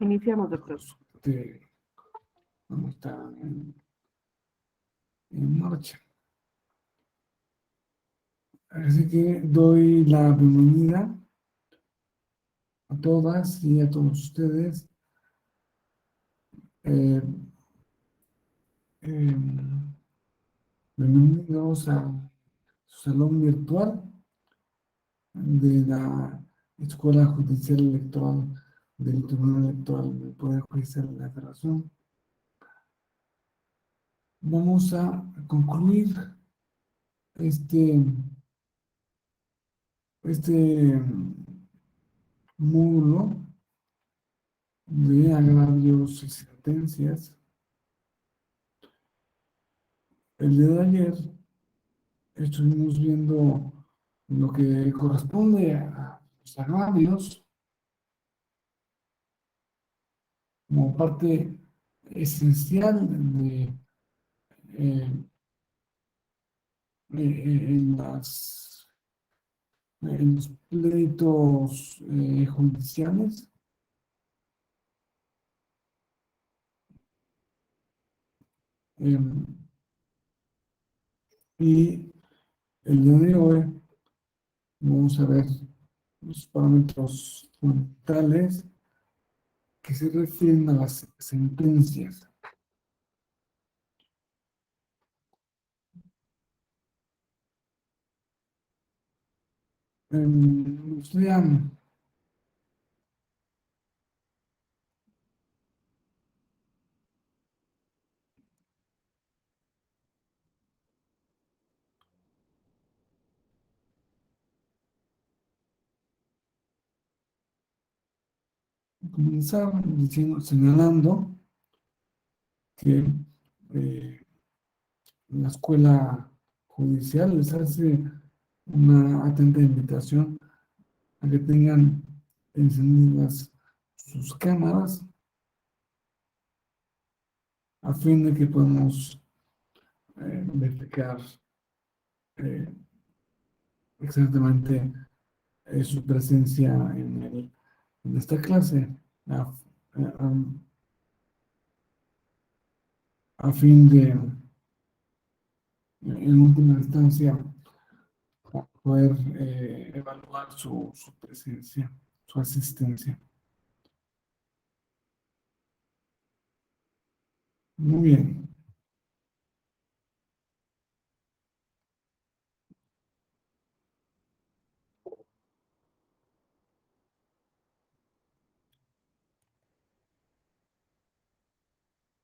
Iniciamos, doctor. Este, vamos a estar en marcha. Así que doy la bienvenida a todas y a todos ustedes. Eh, eh, Bienvenidos a su salón virtual de la Escuela Judicial Electoral del Tribunal Electoral del Poder Judicial de la Federación. Vamos a concluir este, este módulo de agravios y sentencias. El día de ayer estuvimos viendo lo que corresponde a los agravios como parte esencial eh, en en los pleitos judiciales. Y el día de hoy vamos a ver los parámetros fundamentales que se refieren a las sentencias. Me gustaría comenzar señalando que la escuela judicial les hace una atenta invitación a que tengan encendidas sus cámaras a fin de que podamos verificar eh, exactamente su presencia en esta clase a, a- a fin de, en última instancia, poder evaluar su presencia, su asistencia. Muy bien.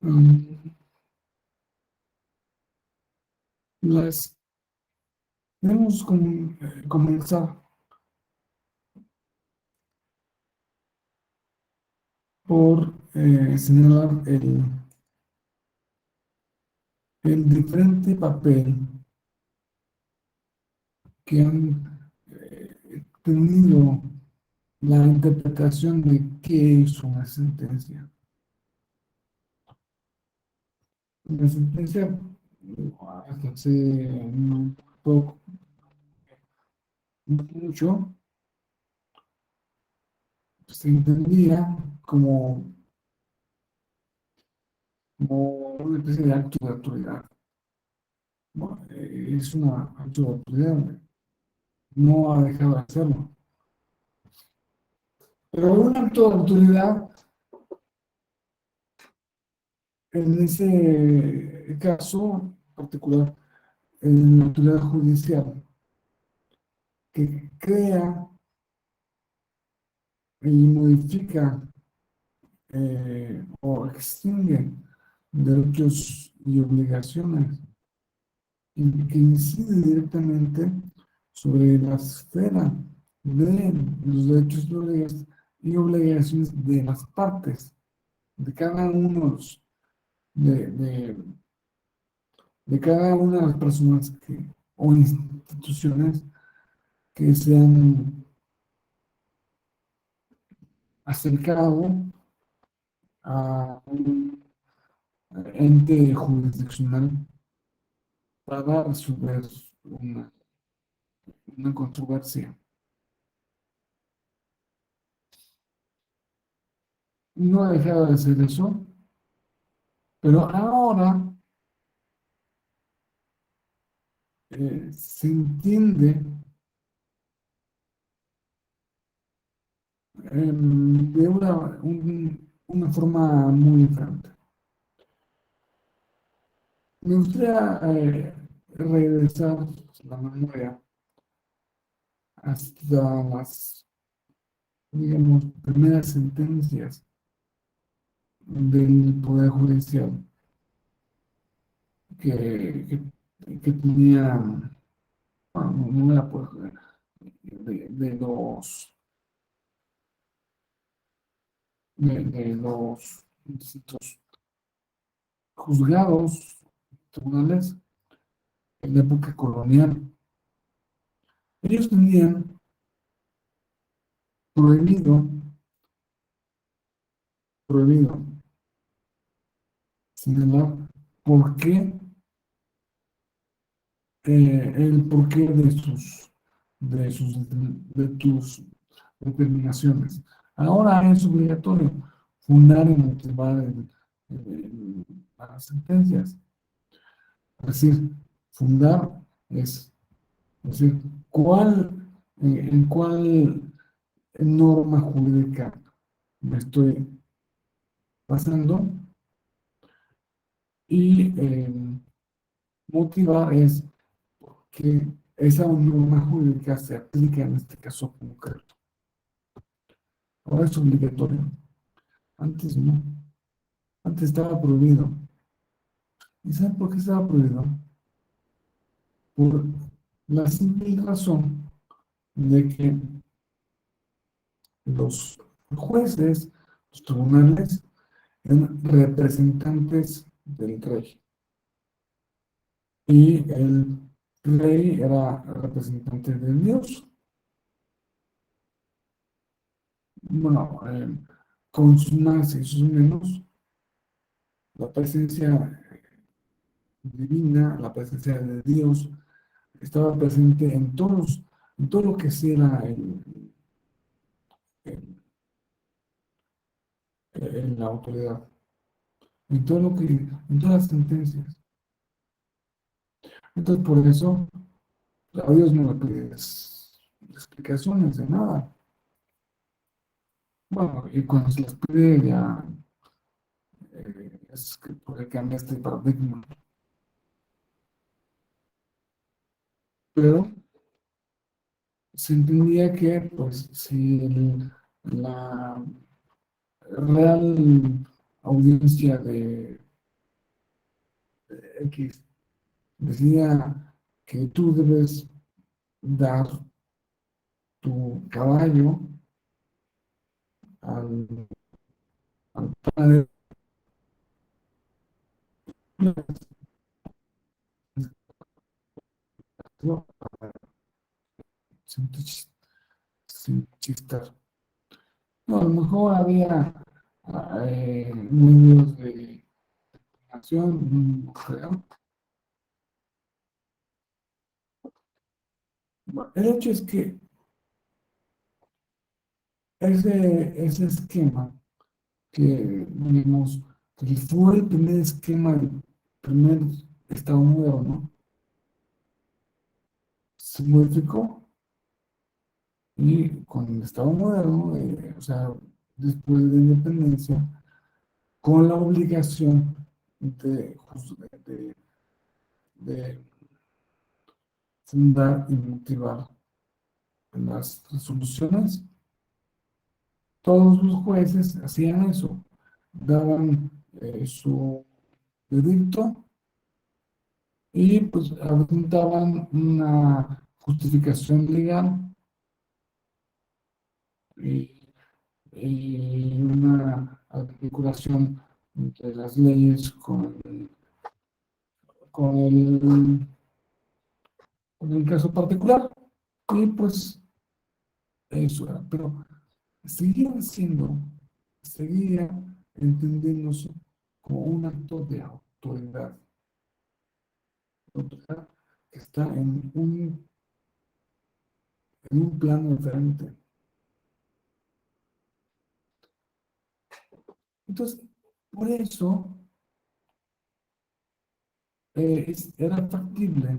Mm, Las, debemos comenzar por señalar el diferente papel que han tenido la interpretación de qué es una sentencia. La sentencia, hasta hace un poco, no mucho, se entendía como una especie de acto de autoridad. ¿No? Es un acto de autoridad, no ha dejado de hacerlo. Pero un acto de autoridad, en ese caso particular, en la autoridad judicial, que crea y modifica o extingue derechos y obligaciones, y que incide directamente sobre la esfera de los derechos y obligaciones de las partes, de cada uno de, de, de cada una de las personas o instituciones que se han acercado a un ente jurisdiccional para resolver una controversia. no ha dejado de hacer eso, pero ahora se entiende de una forma muy diferente. Me gustaría regresar la memoria hasta las, digamos, primeras sentencias del Poder Judicial que, que tenía, bueno, no era pues, de los distintos juzgados, tribunales en la época colonial. Ellos tenían prohibido, prohibido señalar por qué, el porqué de tus determinaciones. Ahora es obligatorio fundar y motivar las sentencias. Es decir, fundar es decir, en cuál norma jurídica me estoy basando y motivar es que esa norma jurídica se aplique en este caso concreto. Ahora es obligatorio. Antes no. Antes estaba prohibido. ¿Y saben por qué estaba prohibido? Por la simple razón de que los jueces, los tribunales, eran representantes del rey. Y el rey era representante de Dios. Bueno, con sus más y sus menos, la presencia divina, la presencia de Dios, estaba presente en todo lo que sí era la autoridad, en todas las sentencias. Entonces, por eso, a Dios no le pides explicaciones de nada. Bueno, y cuando se las pide ya es que puede cambiar este paradigma. Pero se entendía que, pues, si la real audiencia de X decía que tú debes dar tu caballo al, al padre, ¿no? sin, sin chistar. No, a lo mejor había medios de acción, no creo. Bueno, el hecho es que ese esquema que, digamos, que fue el primer esquema, el primer Estado moderno, se modificó y con el Estado moderno, o sea, después de la independencia, con la obligación de, de fundar y motivar las resoluciones, todos los jueces hacían eso, daban su veredicto y pues presentaban una justificación legal y, y una articulación de las leyes con con el caso particular y pues eso era, pero seguía siendo, seguía entendiéndose como un acto de autoridad que está en un plano diferente. Entonces, por eso era factible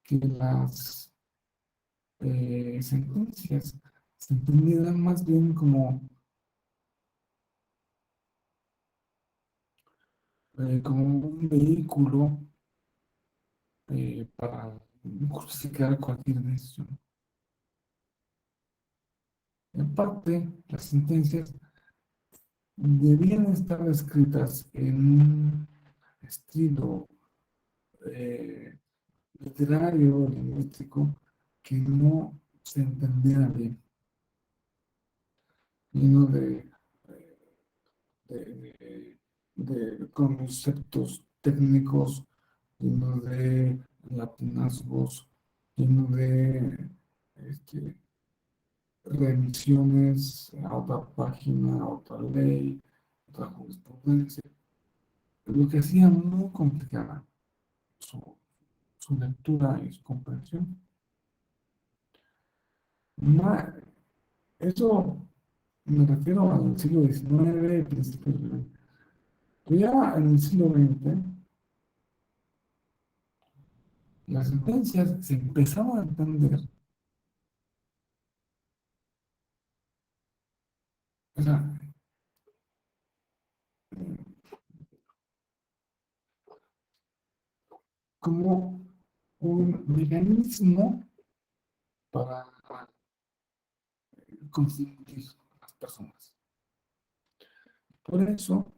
que las sentencias se entendieran más bien como un vehículo para justificar cualquier decisión. En parte, las sentencias debían estar escritas en un estilo eh, literario, lingüístico, que no se entendiera bien, lleno de, de conceptos técnicos, lleno de latinazgos, lleno de este, remisiones a otra página, a otra ley, otra jurisprudencia, lo que hacía muy complicada su, su lectura y su comprensión. Ma- Eso me refiero al siglo XIX, principios del XX. Pero ya en el siglo XX, las sentencias se empezaban a entender, o sea, como un mecanismo para confundir a las personas. Por eso,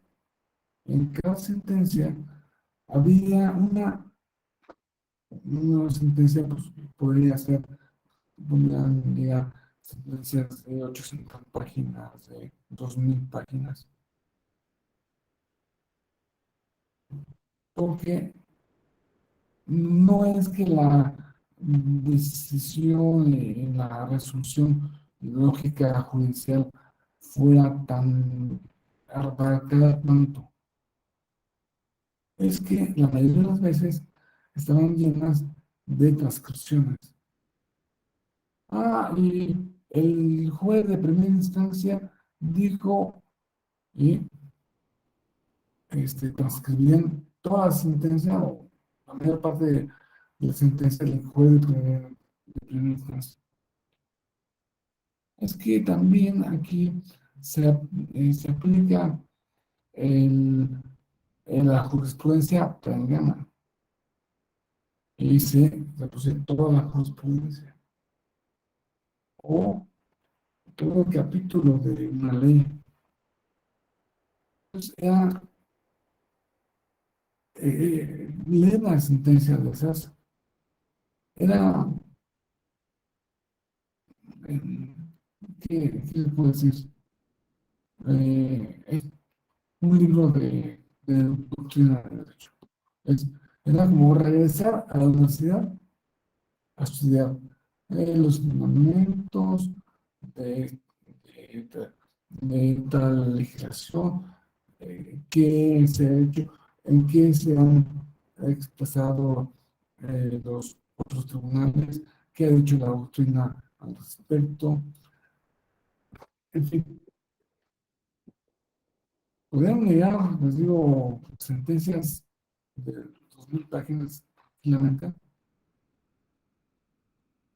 en cada sentencia había una sentencia, pues podría ser, podrían llegar sentencias de 800 páginas, de 2000 páginas, porque no es que la decisión y la resolución lógica judicial fuera tan abarcada tanto, es que la mayoría de las veces estaban llenas de transcripciones. Y el juez de primera instancia dijo, y transcribían toda la sentencia o la mayor parte de la sentencia del juez de primera instancia. Es que también aquí se aplica el, la jurisprudencia prendiana y se reproduce toda la jurisprudencia o todo el capítulo de una ley. Entonces, leer la sentencia de esas era, eh, ¿qué le puedo decir? Es un libro de doctrina de derecho. Es, Era como regresar a la universidad a estudiar los fundamentos de, de, de tal legislación, qué se ha hecho, en qué se han expresado los otros tribunales, qué ha dicho la doctrina al respecto. En fin, podrían llegar, les digo, sentencias de 2000 páginas, finalmente,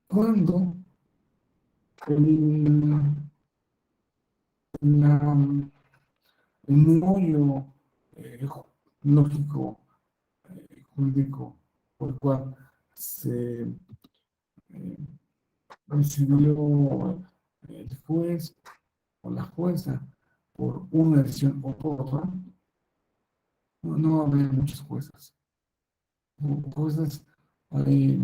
cuando el, la, el meollo lógico, jurídico, por el cual se eh, decidió el juez o la jueza por una decisión o por otra, no había muchas juezas. Juezas hay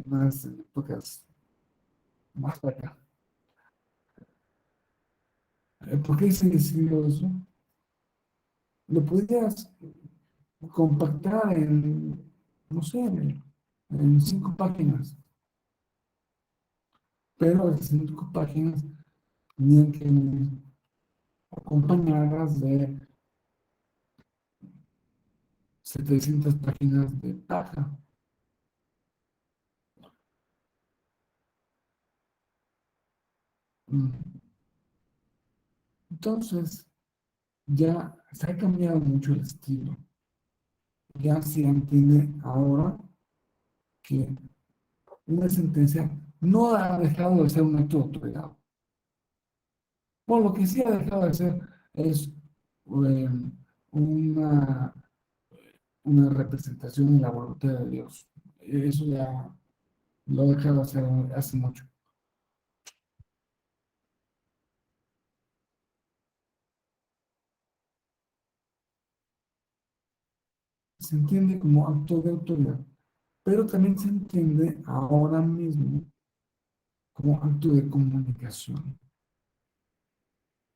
más en épocas más para acá. ¿Por qué se decidió eso? Lo podías compactar en, no sé, en 5 páginas, pero esas 5 páginas tenían que ir acompañadas de 700 páginas de paja. Mm. Entonces, ya se ha cambiado mucho el estilo. Ya se entiende ahora que una sentencia no ha dejado de ser un acto de autoridad. Por lo que sí ha dejado de ser es eh, una, una representación de la voluntad de Dios. Eso ya lo ha dejado de hacer hace mucho. Se entiende como acto de autoridad, pero también se entiende ahora mismo como acto de comunicación.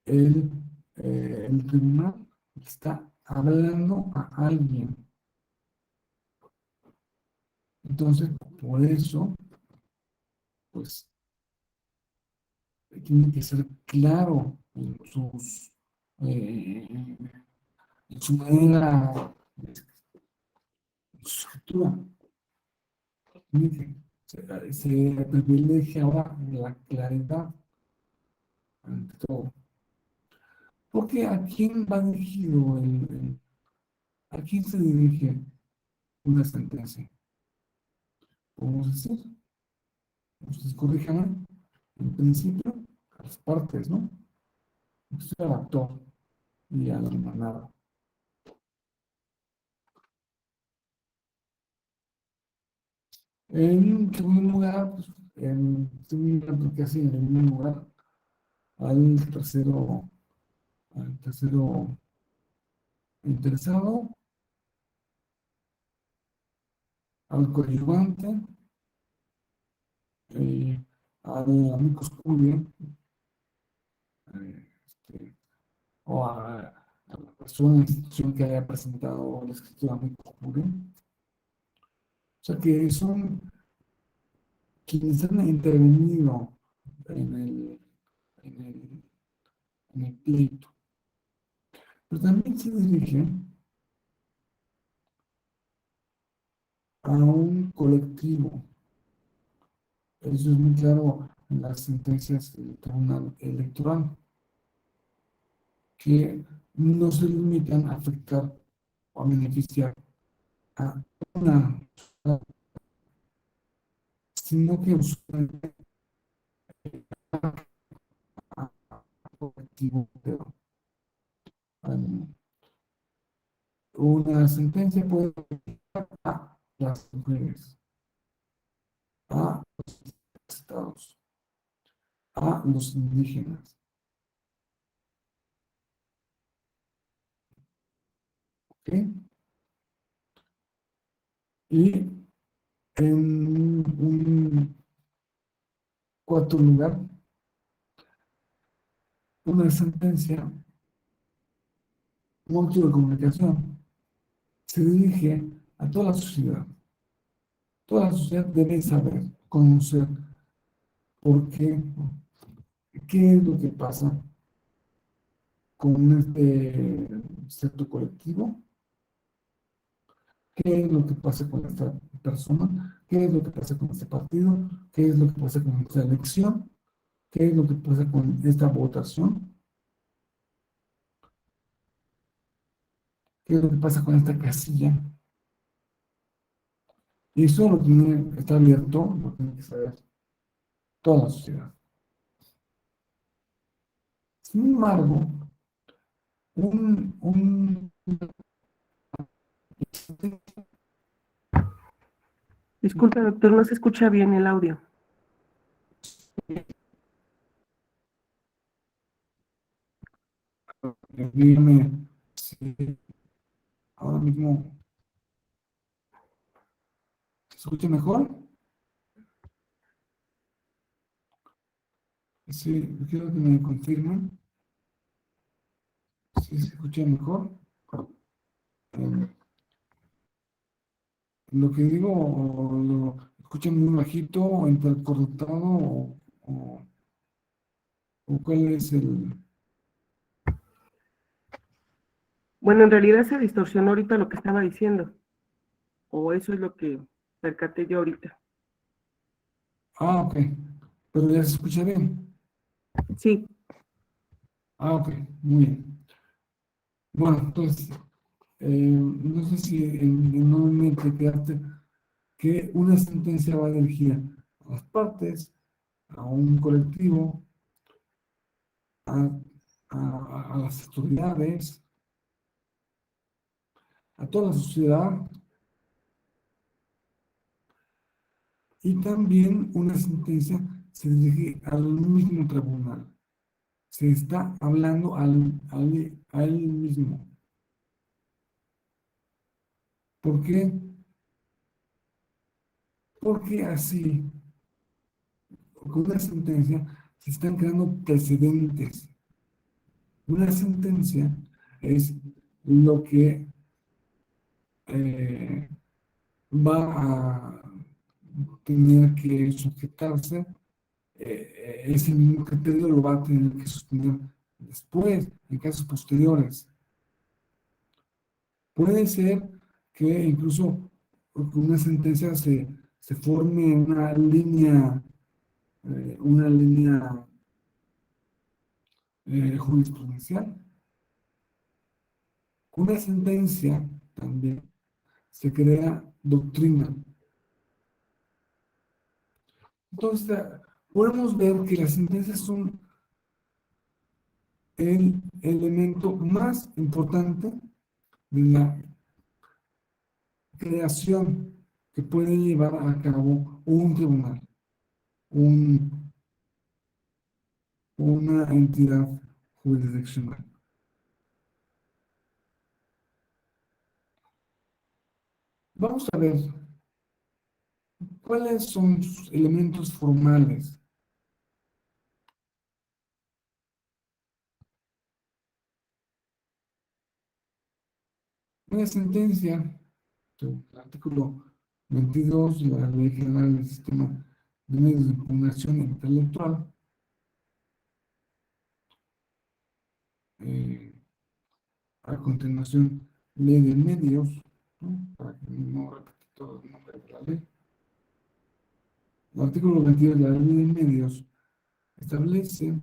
El, el tribunal está hablando a alguien. Entonces, por eso, pues, tiene que ser claro eh, en su manera, en su escritura. Se privilegia ahora la claridad ante todo. Porque ¿a quién va dirigido a quién se dirige una sentencia? Podemos decir, ustedes corríjanme, en principio, a las partes, ¿no? Usted al actor y a la manada. En segundo lugar, pues, en segundo casi en el mismo lugar, al tercero, al tercero interesado, al coadyuvante, eh, al amicus curiae, este, o a la persona o institución que haya presentado la escritura amicus curiae. O sea que son quienes han intervenido en en el, en el pleito. Pero también se dirige a un colectivo. Eso es muy claro en las sentencias del Tribunal Electoral, que no se limitan a afectar o a beneficiar a una, sino que usualmente a un colectivo. Una sentencia puede afectar a las mujeres, a los estados, a los indígenas. ¿Ok? Y en un cuarto lugar, una sentencia, un auto de comunicación, se dirige a toda la sociedad. Toda la sociedad debe saber, conocer por qué, qué es lo que pasa con este cierto colectivo, qué es lo que pasa con esta persona, qué es lo que pasa con este partido, qué es lo que pasa con esta elección, qué es lo que pasa con esta votación, qué es lo que pasa con esta casilla. Y eso lo tiene que estar abierto, lo tiene que saber toda la sociedad. Sin embargo, un Disculpe, doctor, no se escucha bien el audio. dígame si ahora mismo se escucha mejor. Sí, quiero que me confirmen si se escucha mejor. Eh, lo que digo, o lo escuchan muy bajito, o intercortado, o, o cuál es el. Bueno, en realidad se distorsionó ahorita lo que estaba diciendo, o eso es lo que percaté yo ahorita. Ah, ok. Pero ya se escucha bien. Sí, Ah, ok, muy bien. Bueno, entonces, no sé si no me quedaste que una sentencia va dirigida a las partes, a un colectivo, a, a las autoridades, a toda la sociedad, y también una sentencia se dirige al mismo tribunal. Se está hablando a él mismo. ¿Por qué? Porque así, con una sentencia, se están creando precedentes. Una sentencia es lo que eh, va a tener que sujetarse, ese mismo criterio lo va a tener que sostener después, en casos posteriores. Puede ser que incluso con una sentencia se forme una línea jurisprudencial. Con una sentencia también se crea doctrina. Entonces, podemos ver que las sentencias son el elemento más importante de la creación que puede llevar a cabo un tribunal, un, una entidad jurisdiccional. Vamos a ver cuáles son sus elementos formales. Una sentencia, según el artículo 22 de la Ley General del Sistema de Medios de Impugnación Intelectual, eh, a continuación, Ley de Medios, ¿no? Para que no repita todo el nombre de la ley. El artículo 22 de la Ley de Medios establece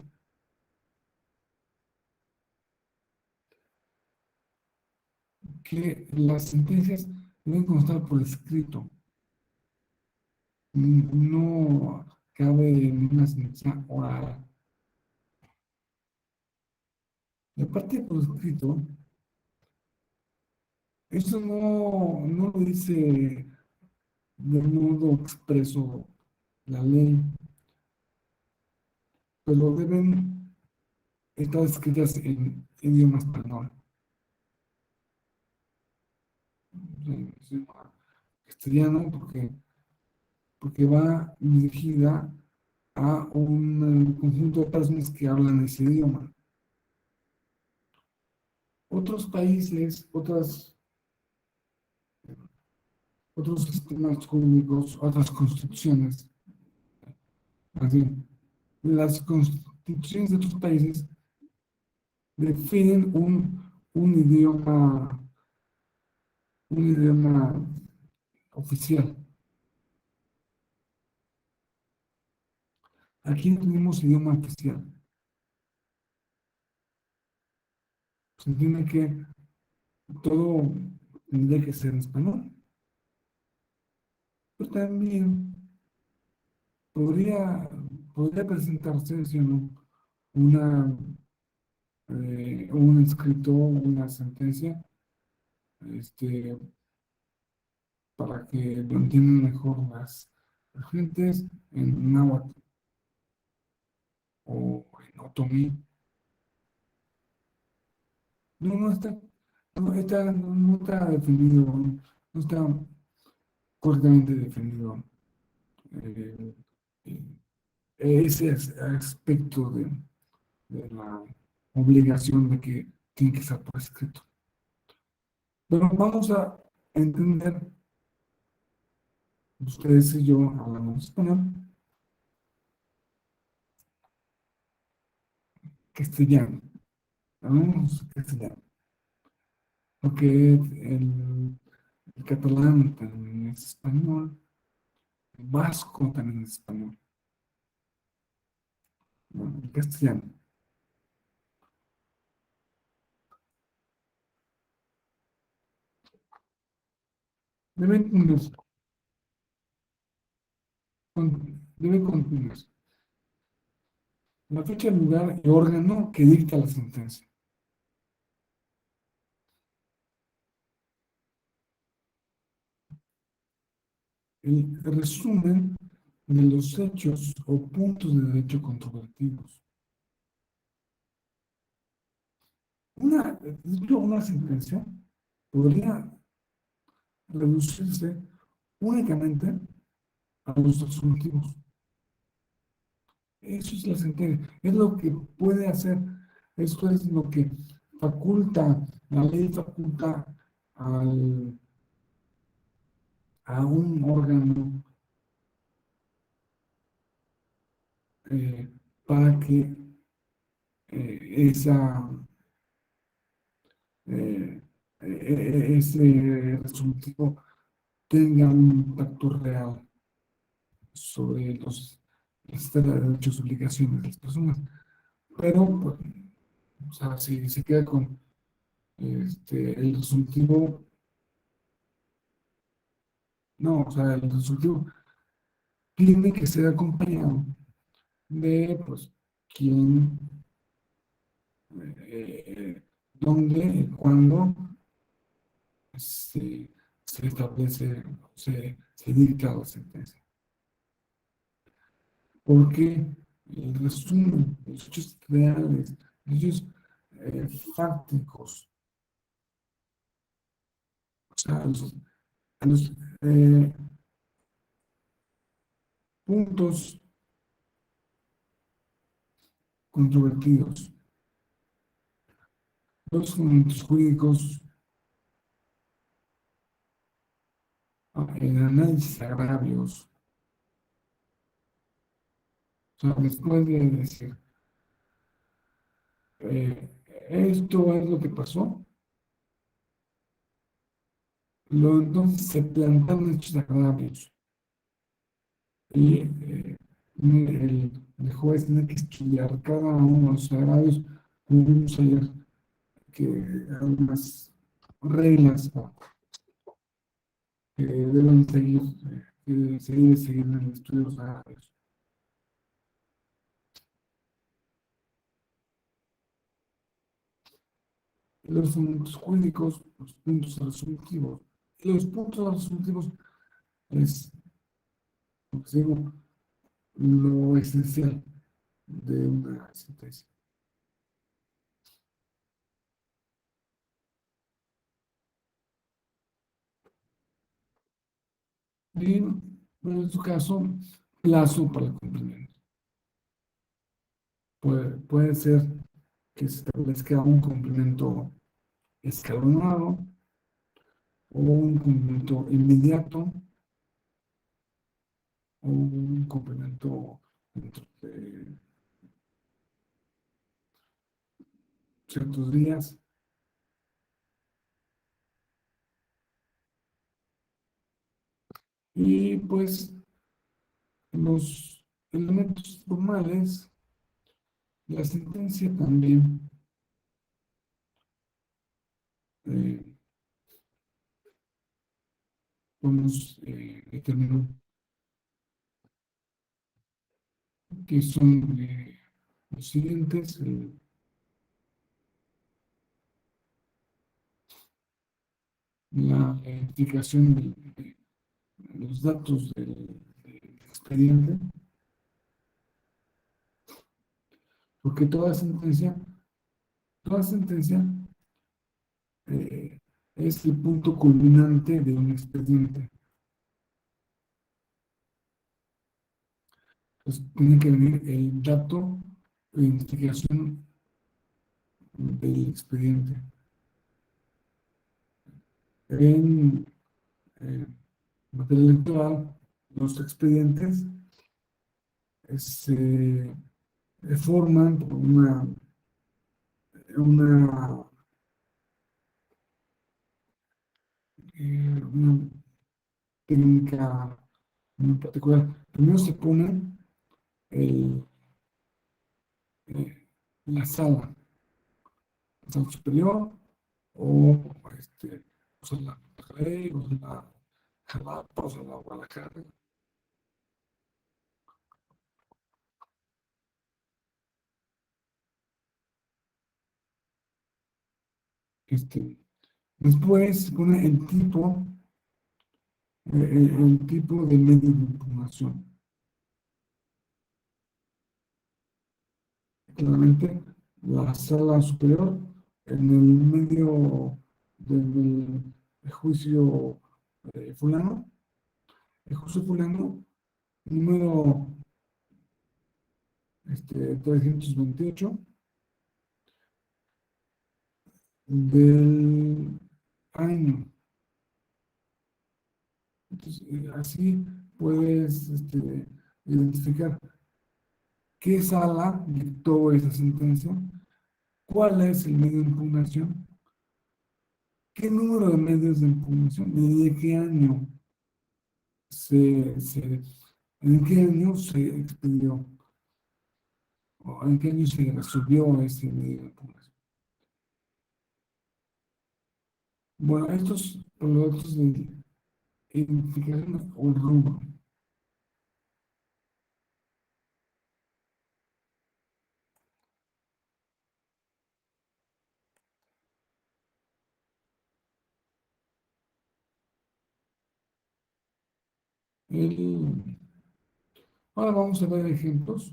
que las sentencias deben constar por escrito. No cabe ninguna sentencia oral. Y aparte por escrito, eso no lo dice de modo expreso la ley, pero deben estar escritas en idioma español, en idioma castellano, porque va dirigida a un conjunto de personas que hablan ese idioma. Otros países, otros sistemas jurídicos, otras constituciones, más bien, las constituciones de otros países definen un idioma oficial. Aquí no tenemos idioma oficial. Se entiende que todo tendría que ser en español, pero también podría, podría presentarse, si no, una, un escrito, una sentencia, este, para que lo entiendan mejor las gentes en náhuatl o en otomí. No está, no está definido, no está correctamente definido eh, eh, ese aspecto de la obligación de que tiene que estar por escrito. Pero vamos a entender, ustedes y yo hablamos español, castellano, hablamos castellano, porque el catalán también es español, el vasco también es español, bueno, el castellano. deben cumplirse, debe cumplirse la fecha, lugar y órgano que dicta la sentencia. El resumen de los hechos o puntos de derecho controvertidos. Una sentencia podría reducirse únicamente a los resolutivos. Eso es la sentencia, es lo que puede hacer, esto es lo que faculta, la ley faculta a un órgano eh, para que esa, eh, ese resolutivo tenga un impacto real sobre las esferas de derechos y obligaciones de las personas. Pero, pues, o sea, si se queda con el resolutivo, no, o sea, el resolutivo tiene que ser acompañado de, pues, quién, dónde, cuándo se, se establece, se dicta la sentencia. Porque el resumen de los hechos reales, los hechos fácticos, o sea, los, eh, puntos controvertidos, los fundamentos jurídicos, el análisis de agravios, o sea, después de decir, esto es lo que pasó, entonces se plantean hechos de agravios y el juez tiene que estudiar cada uno de los agravios, como vimos ayer, que hay unas reglas que deben seguir, que se debe seguir en el estudio de los agravios. Los fundamentos jurídicos, los puntos resolutivos. Los puntos resolutivos es, como digo, lo esencial de una sentencia. Y en su caso, plazo para el cumplimiento. Puede ser que se establezca un cumplimiento escalonado o un cumplimiento inmediato o un cumplimiento dentro de ciertos días. Y pues los elementos formales, la sentencia también eh, podemos determinar que son los siguientes: la identificación de los datos del expediente, porque toda sentencia eh, es el punto culminante de un expediente. Entonces, tiene que venir el dato de identificación del expediente. En materia electoral, los expedientes se forman por una, una técnica muy particular. Primero se pone el, eh, la sala superior, o o sea, la ley, o Jalapa, a la Guadalajara. Este, después pone el tipo de medio de impugnación. Claramente, la sala superior, en el medio del juicio fulano, el juicio fulano, número 328 del año. Entonces, así puedes identificar qué sala dictó esa sentencia, cuál es el medio de impugnación, qué número de medios de impugnación y de qué año en qué año se expidió o en qué año se resolvió ese medio de impugnación. Bueno, estos productos de identificación o rubro. El, ahora vamos a ver ejemplos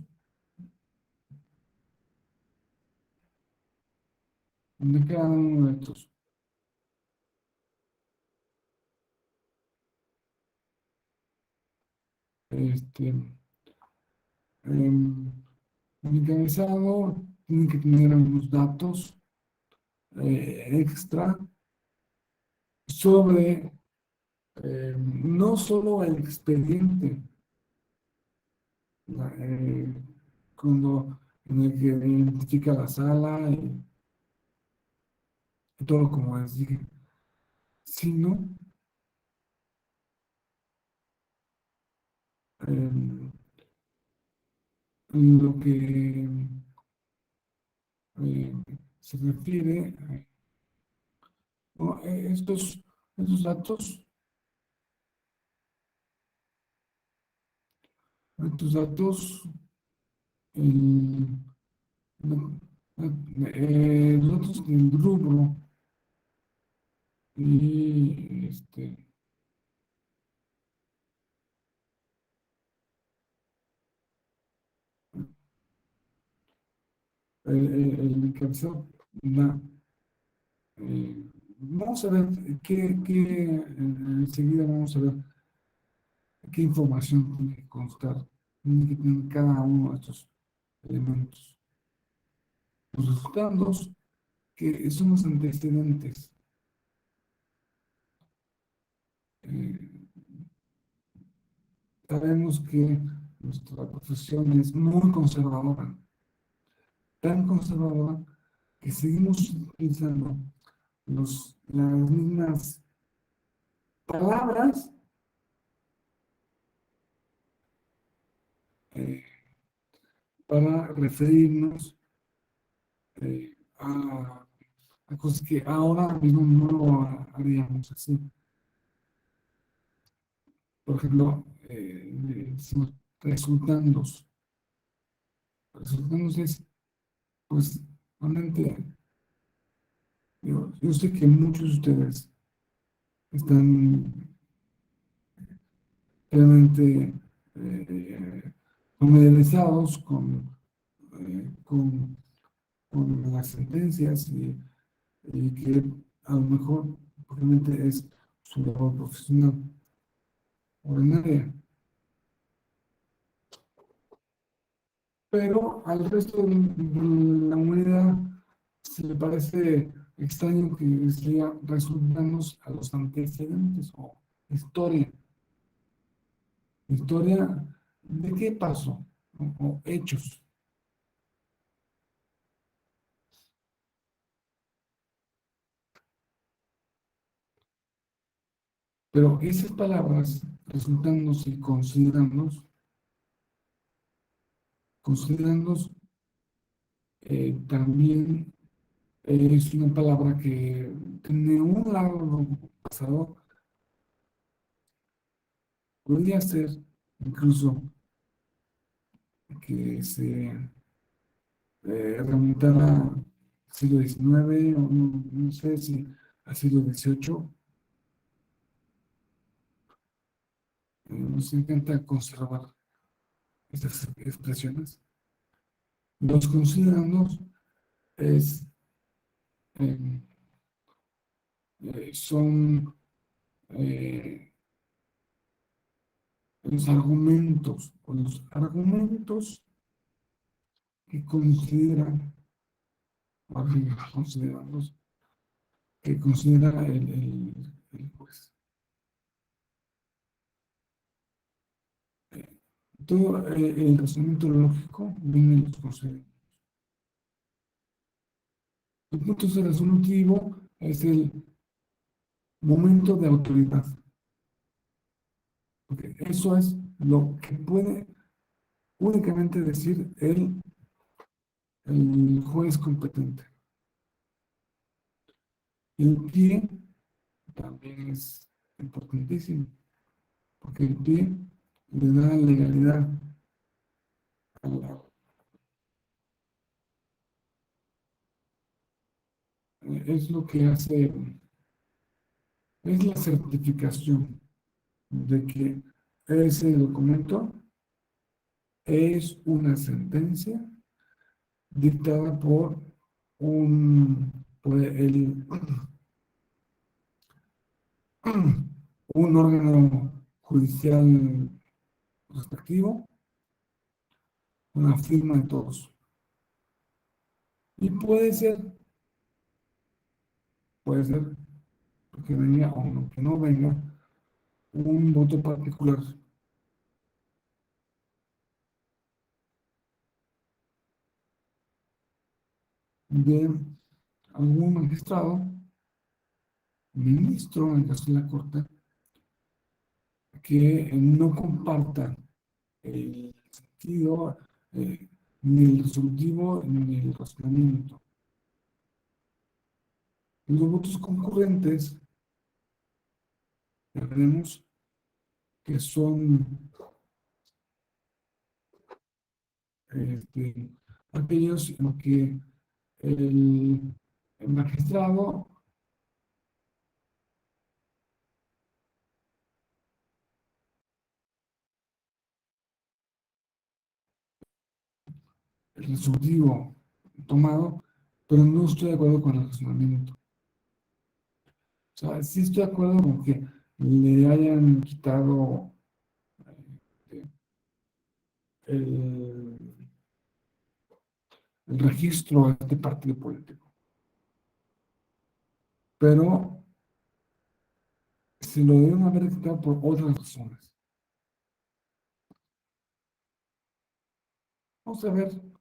de cada uno de estos. Este, em, el encabezado tiene que tener algunos datos extra sobre no solo el expediente, la- eh, cuando en el que identifica la sala y todo como les dije, sino em, lo que eh, se refiere ¿no? Estos datos, el- los datos del rubro y el encabezado da, eh, vamos a ver enseguida vamos a ver qué información tiene que constar, tiene que tener cada uno de estos elementos. Los resultados, que son los antecedentes. Eh, Sabemos que nuestra profesión es muy conservadora, tan conservadora que seguimos utilizando las mismas palabras eh, para referirnos a cosas que ahora mismo no lo haríamos así. Por ejemplo, decimos resultandos. Resultandos es, pues, realmente, yo sé que muchos de ustedes están realmente familiarizados con las sentencias y que a lo mejor realmente es su labor profesional ordinaria. Pero al resto de la humanidad se le parece extraño que sería resultarnos a los antecedentes o historia. Historia de qué pasó o hechos. Pero esas palabras, resultándonos y considerándonos también es una palabra que tiene un largo pasado Podría ser incluso que se remontara al siglo XIX, o no sé si al siglo XVIII. Nos encanta conservar estas expresiones. Los consideramos es, eh, son los argumentos que consideran, más bien, consideramos, que considera el juez. Todo el razonamiento lógico viene de los conceptos. El punto resolutivo es el momento de autoridad. Porque eso es lo que puede únicamente decir el juez competente. El pie también es importantísimo, porque el pie le da legalidad a la, es lo que hace, es la certificación de que ese documento es una sentencia dictada por un órgano judicial respectivo, una firma de todos. Y puede ser que venga o no, que no venga un voto particular de algún magistrado, ministro, en el caso de la Corte, que no comparta el sentido, ni el resolutivo, ni el razonamiento. Los votos concurrentes, ya veremos que son aquellos en que el magistrado el resolutivo tomado, pero no estoy de acuerdo con el razonamiento. O sea, sí estoy de acuerdo con que le hayan quitado eh, el, el registro a este partido político, pero se lo deben haber quitado por otras razones. Vamos a ver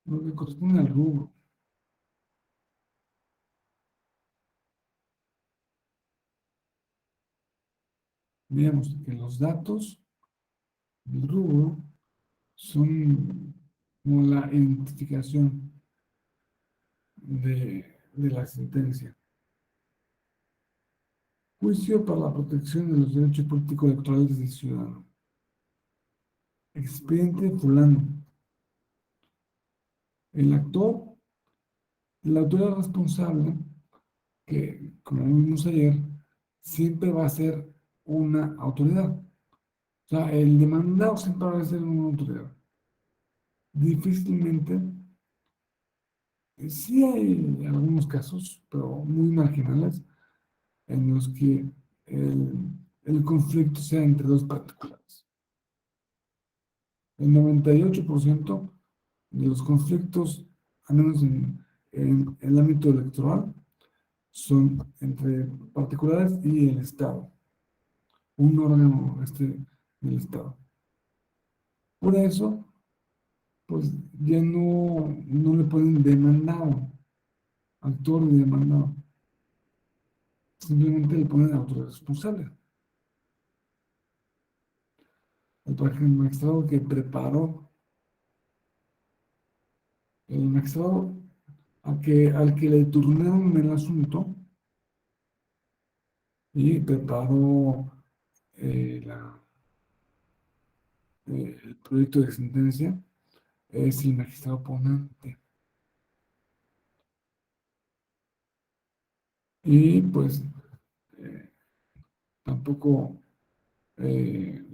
lo que corresponde al rubro. Veamos que los datos del rubro son como la identificación de la sentencia. Juicio para la protección de los derechos políticos electorales del ciudadano. Expediente fulano. El actor, la autoridad responsable, que como vimos ayer, siempre va a ser una autoridad. O sea, el demandado siempre va a ser una autoridad. Difícilmente, sí hay algunos casos, pero muy marginales, en los que el conflicto sea entre dos particulares. El 98% de los conflictos, al menos en el ámbito electoral, son entre particulares y el Estado, un órgano del Estado. Por eso, pues ya no le ponen demandado, actor de demandado, simplemente le ponen autorresponsable. El magistrado que preparó, el magistrado al que le turnaron el asunto, y preparó el proyecto de sentencia es el magistrado ponente. Y pues eh, tampoco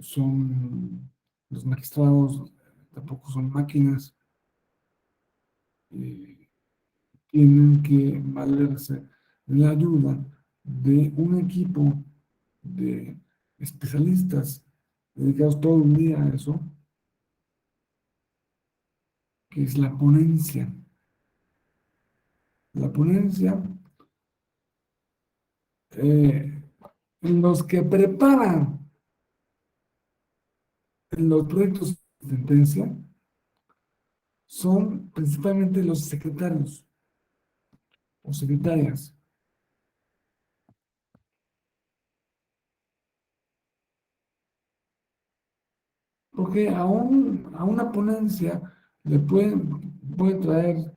son los magistrados, tampoco son máquinas, eh, tienen que valerse de la ayuda de un equipo de especialistas dedicados todo un día a eso, que es la ponencia. La ponencia, eh, los que preparan los proyectos de sentencia son principalmente los secretarios o secretarias, porque a una ponencia le pueden traer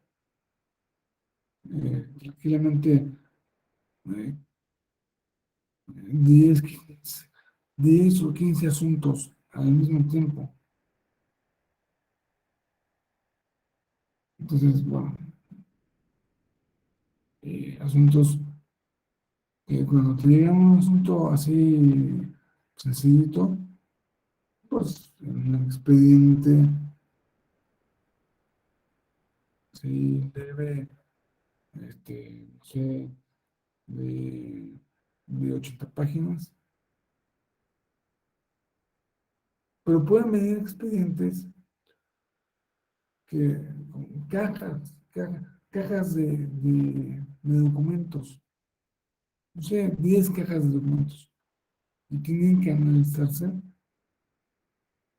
tranquilamente eh, 10, 15, 10 o 15 asuntos al mismo tiempo. Entonces, bueno, asuntos que cuando te llega un asunto así sencillito, pues en el expediente sí debe, no sé, de, de 80 páginas, pero pueden venir expedientes que, con cajas de documentos, no sé, 10 cajas de documentos, y tienen que analizarse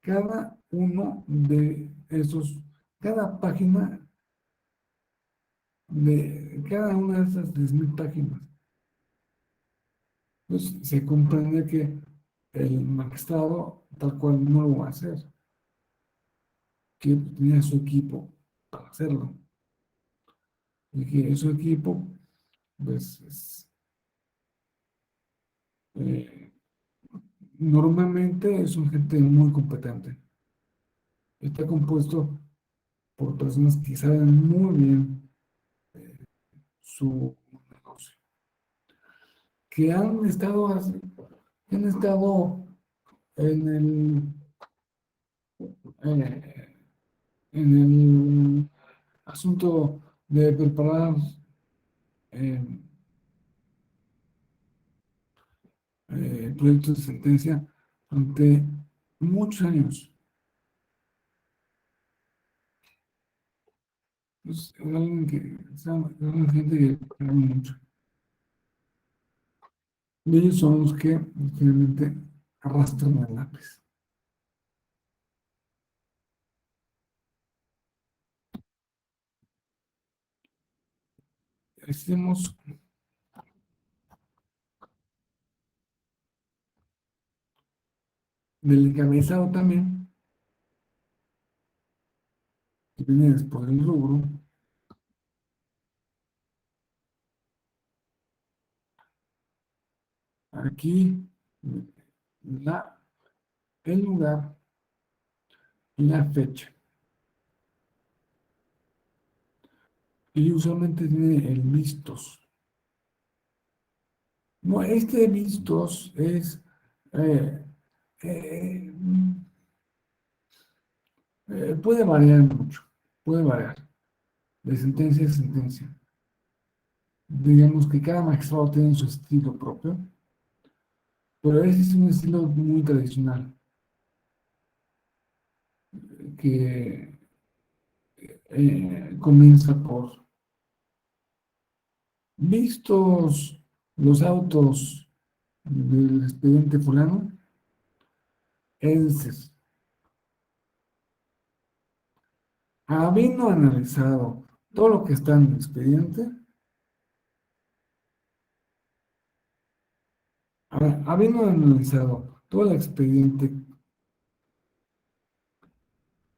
cada uno de esos, cada página de cada una de esas 10.000 páginas. Pues se comprende que el magistrado tal cual no lo va a hacer, que tenía su equipo para hacerlo, y que su equipo, pues, eh, normalmente son gente muy competente. Está compuesto por personas que saben muy bien su negocio, que han estado en eh, en el asunto de preparar eh, proyectos de sentencia durante muchos años. Es alguien es una gente que sabe mucho. Y ellos son los que finalmente arrastran el lápiz. Hicimos del encabezado también, que viene después del rubro. Aquí la, el lugar y la fecha. Y usualmente tiene el vistos. No, este vistos es eh, eh, puede variar mucho, puede variar de sentencia a sentencia. Digamos que cada magistrado tiene su estilo propio, pero ese es un estilo muy tradicional, que comienza por vistos los autos del expediente fulano, es decir, habiendo analizado todo lo que está en el expediente, habiendo analizado todo el expediente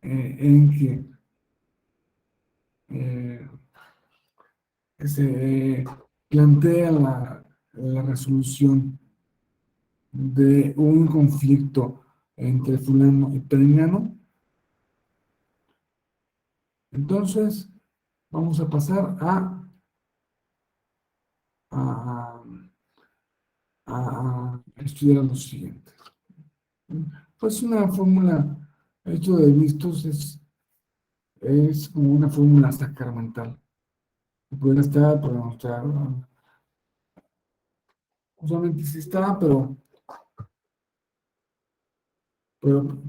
en eh, que se plantea la resolución de un conflicto entre fulano y perengano. Entonces, vamos a pasar a, a estudiar lo siguiente. Pues una fórmula, esto de vistos es como una fórmula sacramental. Puede estar, puede no estar. Usualmente sí está, pero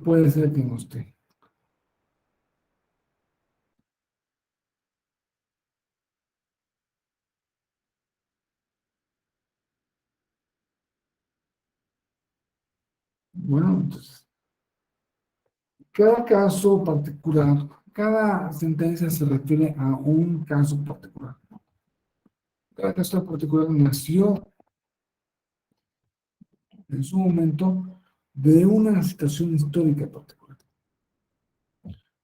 puede ser que no esté. Bueno, entonces, cada caso particular, cada sentencia se refiere a un caso particular. Cada caso particular nació en su momento de una situación histórica particular.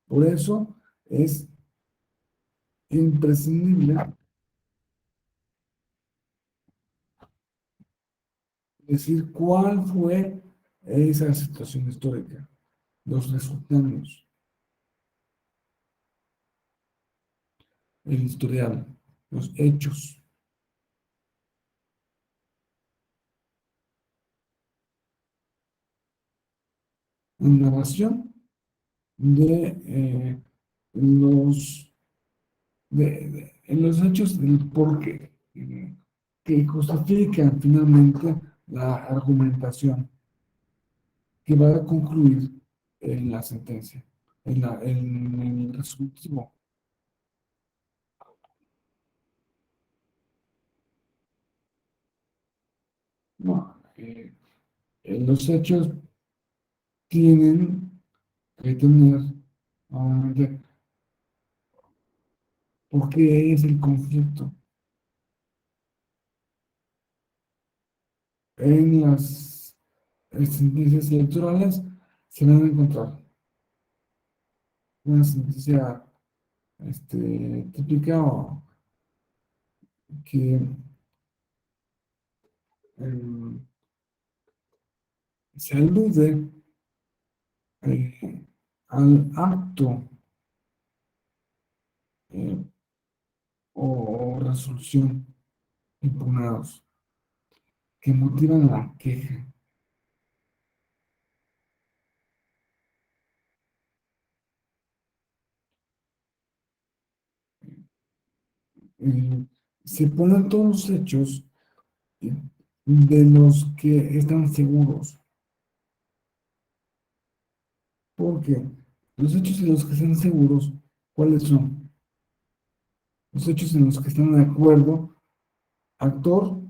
Por eso es imprescindible decir cuál fue esa situación histórica, los resultados, el historial, los hechos, la narración de los, en los hechos del porqué, que justifican finalmente la argumentación que va a concluir en la sentencia, en el resolutivo. No, los hechos tienen que tener, obviamente, por qué es el conflicto. En las sentencias electorales se van a encontrar una sentencia típica o que eh, se alude al acto eh, o resolución impugnados que motivan la queja. Eh, Se ponen todos los hechos eh, de los que están seguros, porque los hechos de los que están seguros, ¿cuáles son? Los hechos en los que están de acuerdo actor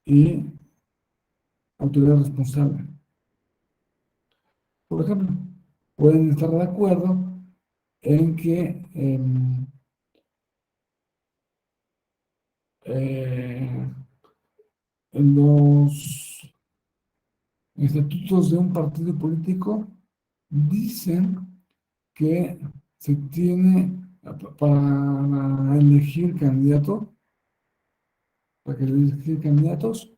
y autoridad responsable. Por ejemplo, pueden estar de acuerdo en que eh, en los estatutos de un partido político dicen que se tiene para elegir candidato, para que elegir candidatos,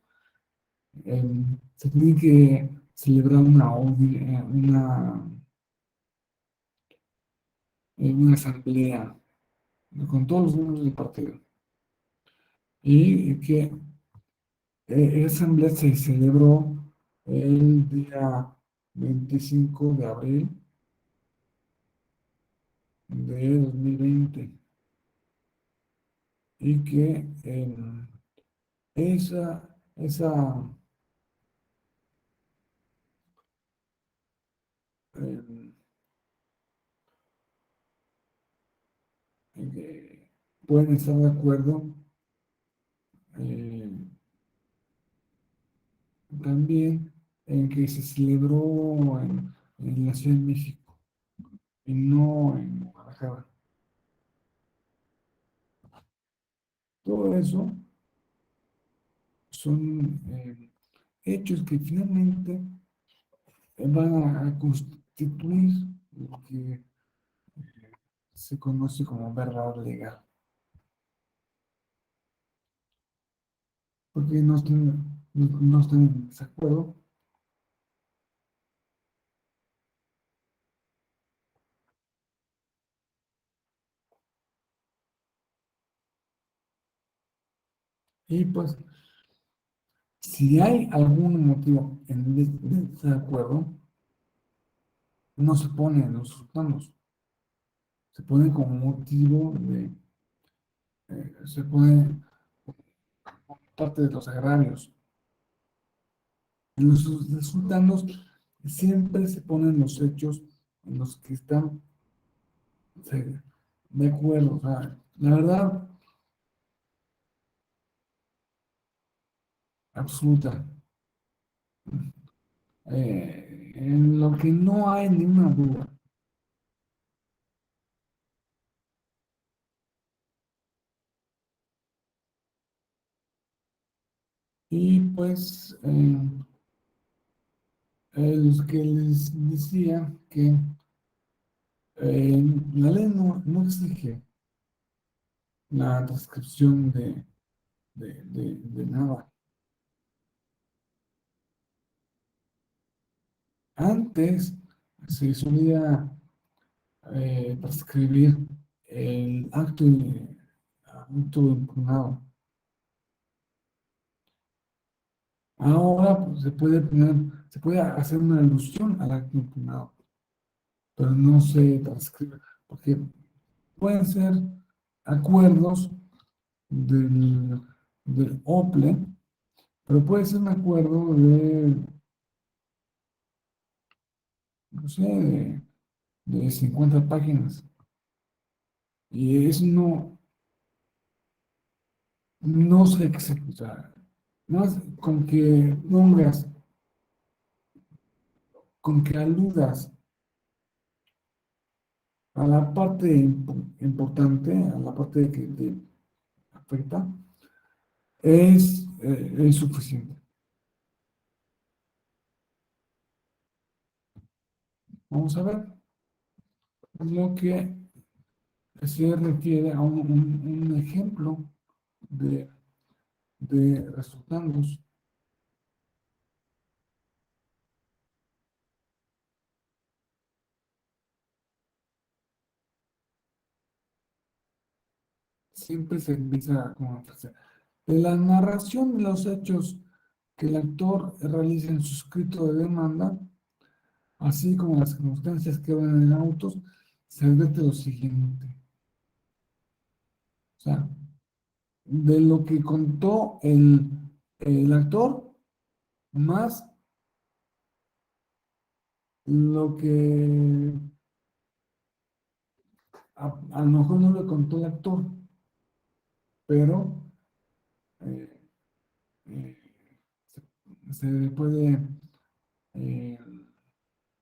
se tiene que celebrar una asamblea con todos los miembros del partido. Y que esa asamblea se celebró el día 25 de abril de 2020 y que esa eh, pueden estar de acuerdo eh, también en que se celebró en la Ciudad de México y no en Guadalajara. Todo eso son hechos que finalmente van a constituir lo que se conoce como verdad legal. Porque no están en desacuerdo, Y pues, si hay algún motivo en desacuerdo, no se pone en los resultados, se pone como motivo se pone parte de los agravios. En los resultados siempre se ponen los hechos en los que están de acuerdo. O sea, la verdad absoluta, en lo que no hay ninguna duda. Y pues, los que les decía que la ley no exige la transcripción de nada. Antes se solía transcribir el acto impugnado. Ahora pues, se puede hacer una alusión al acto impugnado, pero no se transcribe, porque pueden ser acuerdos del, del OPLE, pero puede ser un acuerdo no sé, de 50 páginas. Y eso no se ejecuta. Más con que aludas a la parte importante, a la parte que te afecta, es suficiente. Vamos a ver lo que se refiere a un ejemplo de, de resultados. Siempre se empieza con una frase. De la narración de los hechos que el actor realiza en su escrito de demanda, así como las circunstancias que van en autos, se advierte lo siguiente. O sea, de lo que contó el actor, más lo que a lo mejor no le contó el actor, pero eh, eh, se puede eh,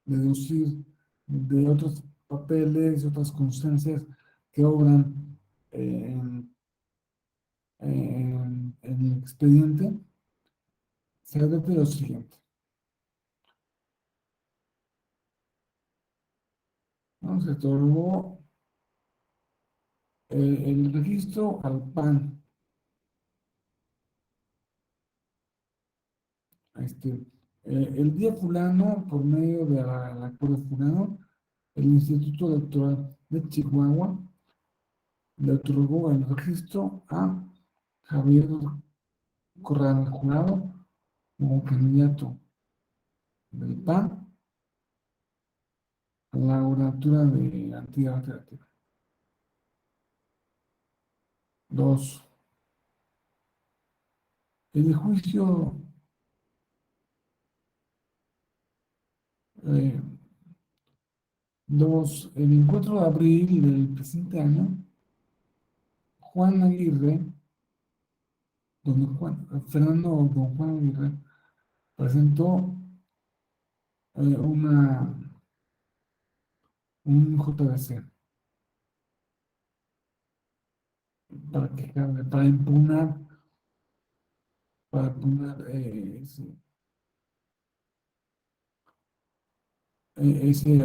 deducir de otros papeles, otras constancias que obran en, en el expediente, se advierte lo siguiente. ¿No? Se otorgó el registro al PAN. Este, el día fulano, por medio del acuerdo fulano, el Instituto Electoral de Chihuahua le otorgó el registro a Javier Corral Jurado como candidato del PAN a la gubernatura de la entidad federativa. Dos, el juicio eh, el 4 de abril del presente año, Juan Aguirre, Fernando Don Juan Aguirre, presentó un JDC para impugnar, ese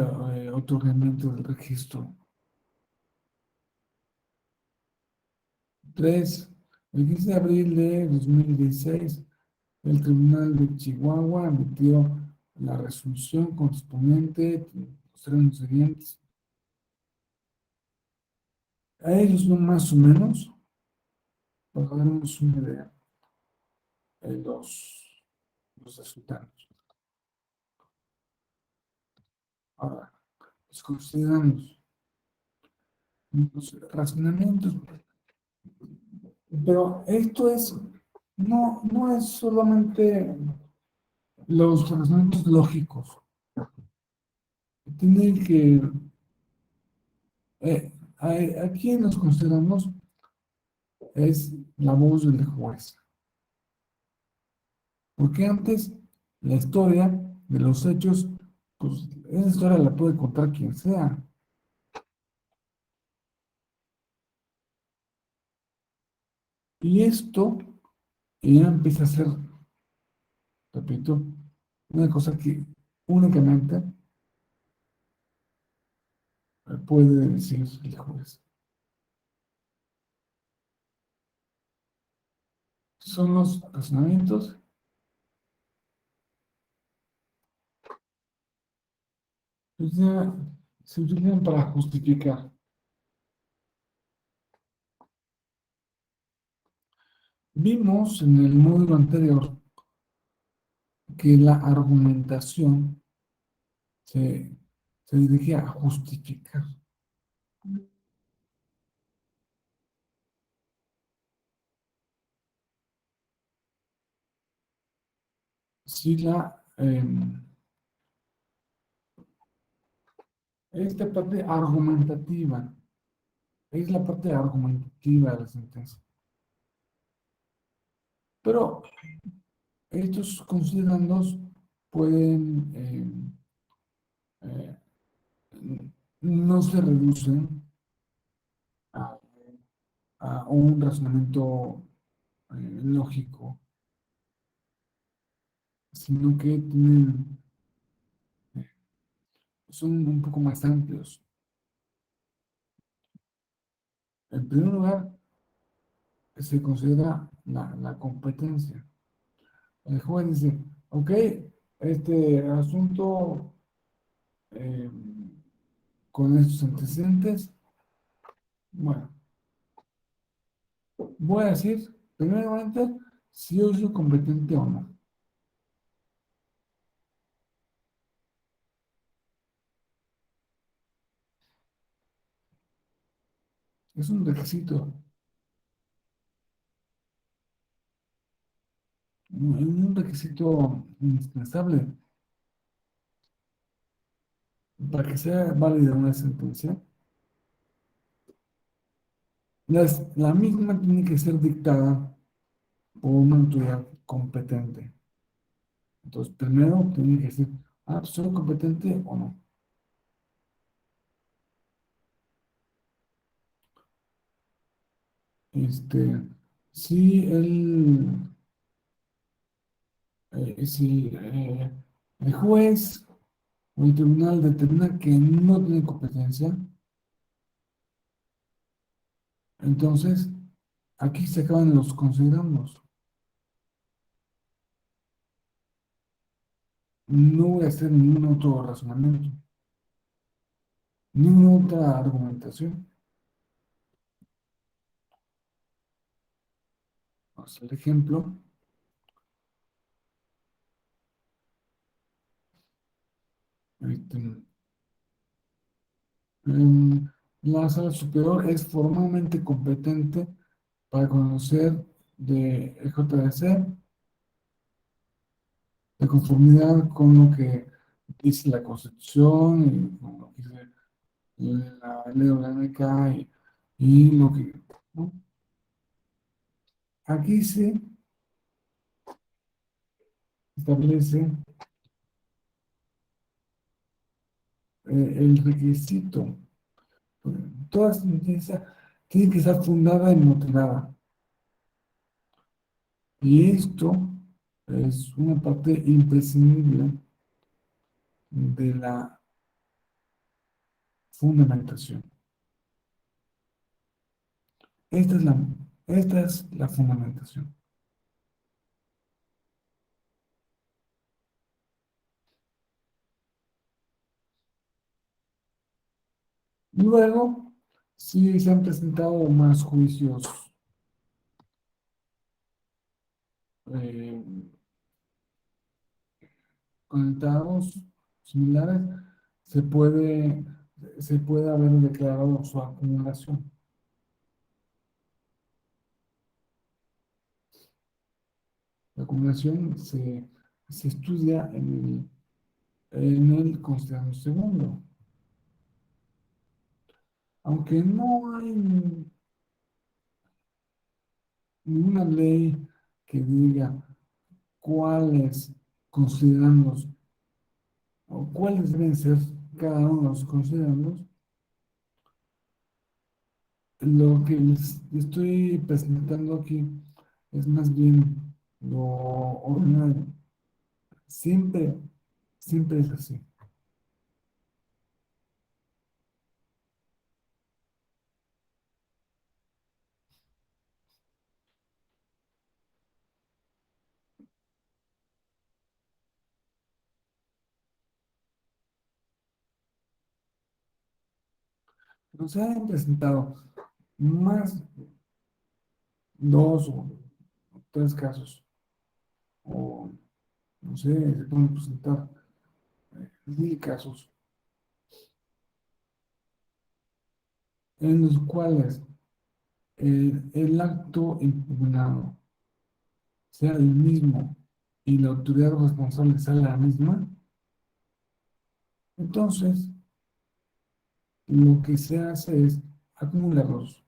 otorgamiento del registro. Tres, el 15 de abril de 2016, el Tribunal de Chihuahua emitió la resolución correspondiente, los términos siguientes. A ellos no más o menos, para darnos una idea. los resultados. Ahora, los consideramos los razonamientos, pero esto no es solamente los razonamientos lógicos. Tiene que, aquí nos consideramos es la voz del juez. Porque antes la historia de los hechos, pues esa historia la puede contar quien sea. Y esto ya empieza a ser, repito, una cosa que únicamente puede decir el juez. Son los razonamientos que se utilizan para justificar. Vimos en el módulo anterior que la argumentación se, se dirige a justificar. Si esta parte argumentativa es la parte argumentativa de la sentencia. Pero estos considerandos pueden eh, no se reducen a, a un razonamiento lógico, sino que tienen, son un poco más amplios. En primer lugar, se considera la competencia. El joven dice, ok, este asunto eh, con estos antecedentes, bueno, voy a decir, primeramente, si yo soy competente o no. Es un requisito indispensable para que sea válida una sentencia. La misma tiene que ser dictada por una autoridad competente. Entonces, primero tiene que decir, ¿soy competente o no? Este, si el juez o el tribunal determina que no tiene competencia, entonces aquí se acaban los considerandos. No voy a hacer ningún otro razonamiento, ninguna otra argumentación. Vamos a hacer ejemplo. Este, la sala superior es formalmente competente para conocer de JDC de conformidad con lo que dice la Constitución y con lo que dice la ley orgánica y lo que, ¿no? Aquí se establece el requisito. Toda sentencia tiene que estar fundada y motivada. Y esto es una parte imprescindible de la fundamentación. Esta es esta es la fundamentación. Luego, si se han presentado más juicios eh, conectados, similares, se puede, se puede haber declarado su acumulación. La acumulación se estudia en el considerando segundo. Aunque no hay ninguna ley que diga cuáles considerandos o cuáles deben ser cada uno de los considerandos, lo que les estoy presentando aquí es más bien lo ordinario. Siempre, siempre es así. Nos han presentado más dos o tres casos, o no sé, se pueden presentar 1000 casos en los cuales el acto impugnado sea el mismo y la autoridad responsable sea la misma. Entonces lo que se hace es acumularlos,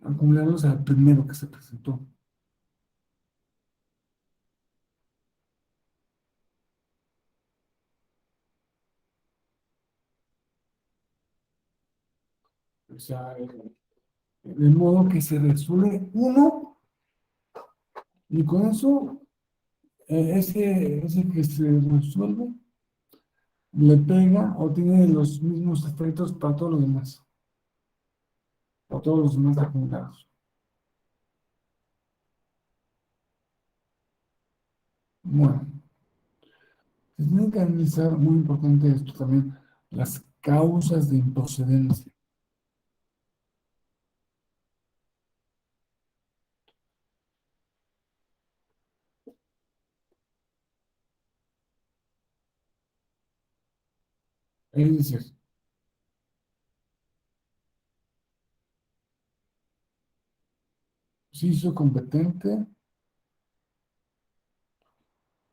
acumularlos al primero que se presentó. O sea, de modo que se resuelve uno y con eso, ese que se resuelve le pega o tiene los mismos efectos para todos los demás, para todos los demás acumulados. Bueno, se tiene que analizar, muy importante esto también, las causas de improcedencia. Es decir, si hizo competente,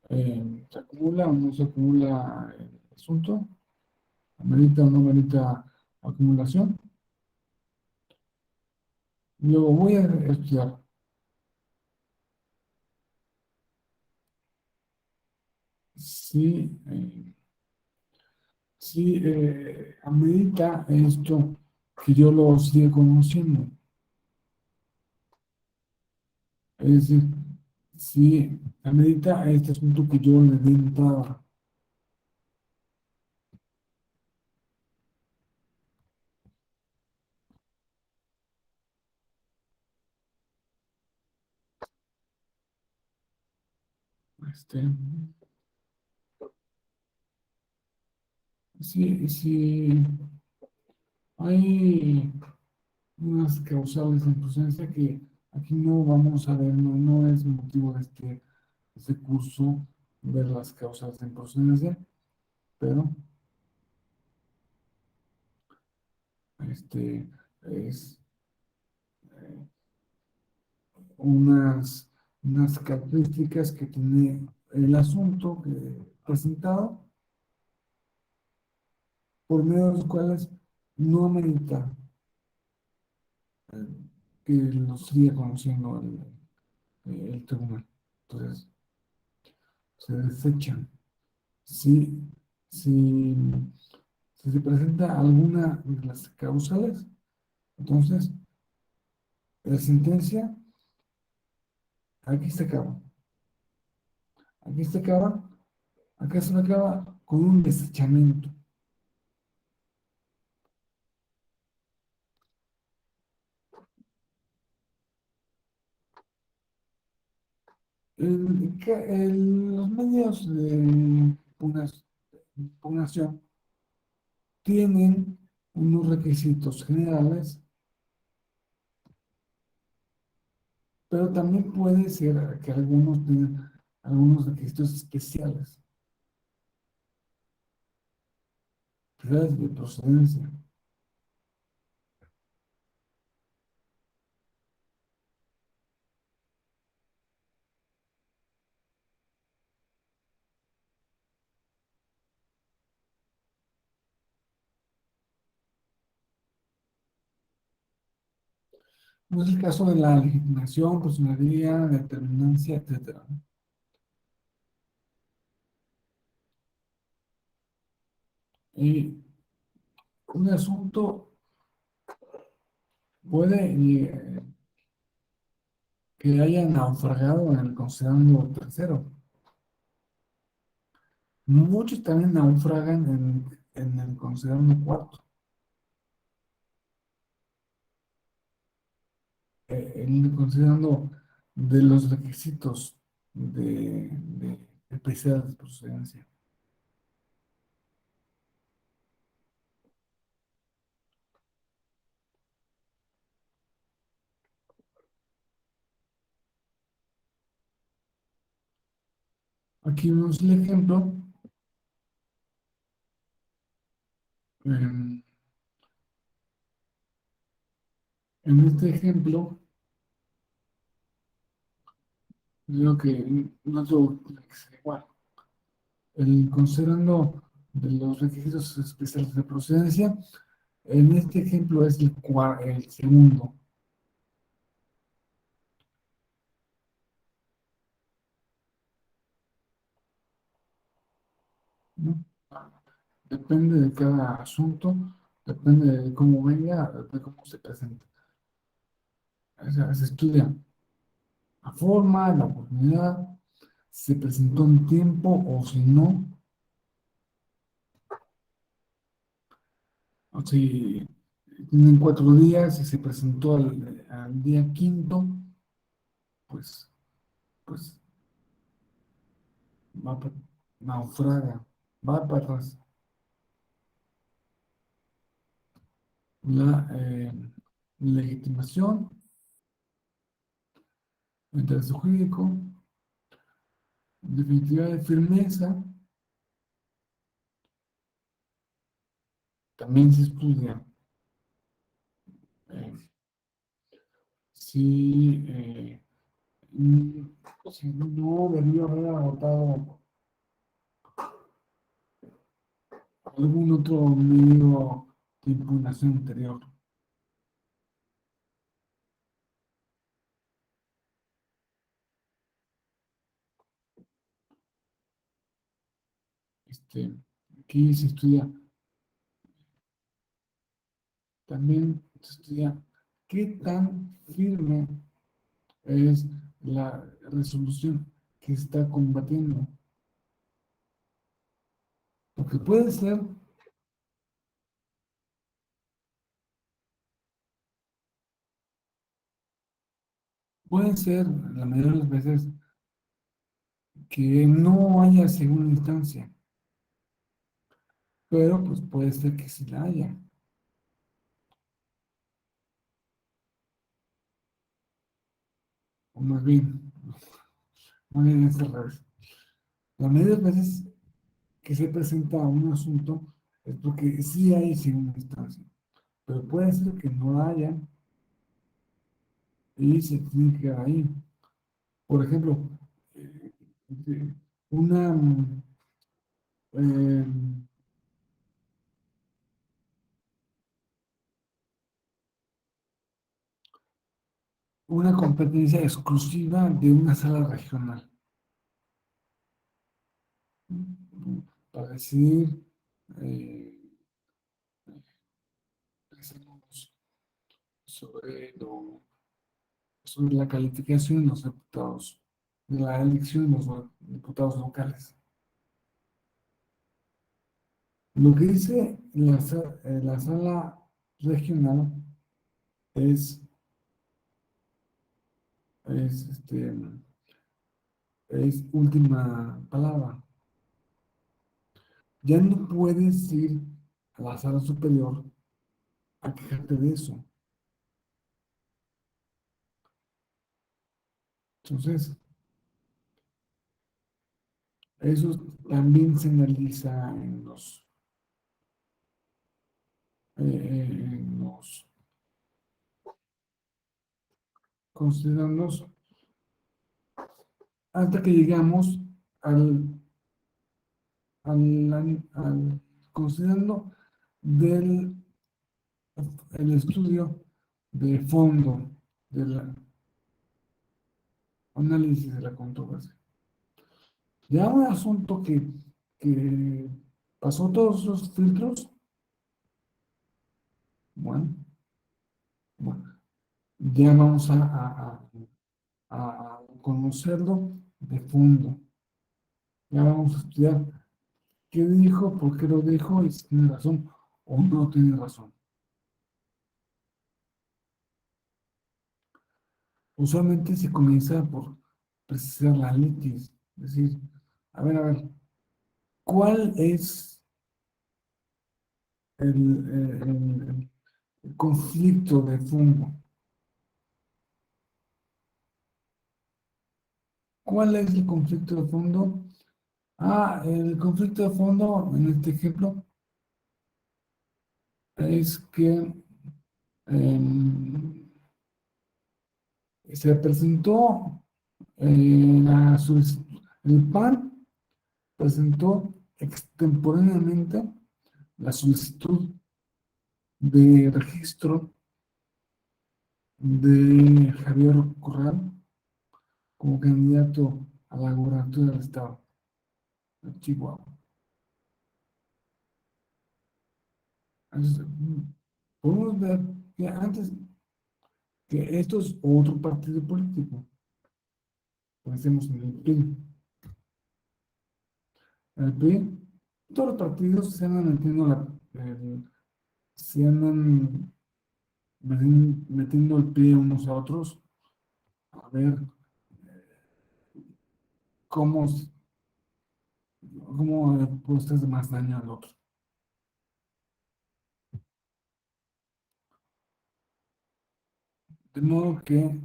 se acumula o no se acumula el asunto, amerita o no amerita acumulación. Luego voy a estudiar si, si amerita esto que yo lo siga conociendo. Es decir, si amerita este asunto que yo le dé entrada. Este, si hay unas causales de improcedencia que aquí no vamos a ver, no es motivo de este curso ver las causas de improcedencia, pero es eh, unas características que tiene el asunto presentado, por medio de los cuales no amerita eh, que lo siga conociendo el tribunal. Entonces, se desechan. Si, si, si se presenta alguna de las causales, entonces la sentencia aquí se acaba. Aquí se acaba, acá se acaba con un desechamiento. Los medios de impugnación tienen unos requisitos generales pero también puede ser que algunos tengan algunos requisitos especiales, especiales de procedencia. No es el caso de la legitimación, personería, determinancia, etcétera. Y un asunto puede que haya naufragado en el considerando tercero. Muchos también naufragan en el considerando cuarto. Considerando de los requisitos de especial de procedencia. Aquí vemos el ejemplo. En, en este ejemplo, digo que no tengo que ser igual. Considerando de los requisitos especiales de procedencia, en este ejemplo es el segundo, ¿no? Depende de cada asunto, depende de cómo venga, de cómo se presenta. O sea, se estudia la forma, la oportunidad, se presentó en tiempo o si no, o si tienen 4 días y se presentó al día quinto, pues, pues va para, naufraga, va para atrás. La legitimación, el interés jurídico, definitividad de firmeza, también se estudia eh, si, mm, si no debió haber agotado algún otro medio de impugnación anterior. Aquí se estudia, también se estudia qué tan firme es la resolución que está combatiendo. Porque puede ser la mayoría de las veces que no haya segunda instancia, pero pues puede ser que sí la haya. O más bien es al revés. La mayoría de las veces que se presenta un asunto es porque sí hay segunda instancia, pero puede ser que no la haya y se tiene que quedar ahí. Por ejemplo, eh, una, eh, una competencia exclusiva de una sala regional para decidir eh, sobre, sobre la calificación de los diputados, de la elección de los diputados locales. Lo que dice la sala regional es, es, este, es última palabra. Ya no puedes ir a la sala superior a quejarte de eso. Entonces, eso también se analiza en los considerandos hasta que llegamos al, considerando del el estudio de fondo del análisis de la controversia. Ya un asunto que pasó todos esos filtros, bueno, bueno, ya vamos a conocerlo de fondo. Ya vamos a estudiar qué dijo, por qué lo dijo y si tiene razón o no tiene razón. Usualmente se comienza por precisar la litis, es decir, a ver, ¿cuál es el conflicto de fondo? ¿Cuál es el conflicto de fondo? El conflicto de fondo, en este ejemplo, es que em, se presentó el PAN presentó extemporáneamente la solicitud de registro de Javier Corral como candidato a la gobernatura del estado de Chihuahua. Entonces, podemos ver que antes que esto es otro partido político, pensemos en el PRI. El PRI, todos los partidos se andan metiendo se andan metiendo el pie unos a otros a ver cómo, puede hacer más daño al otro. De modo que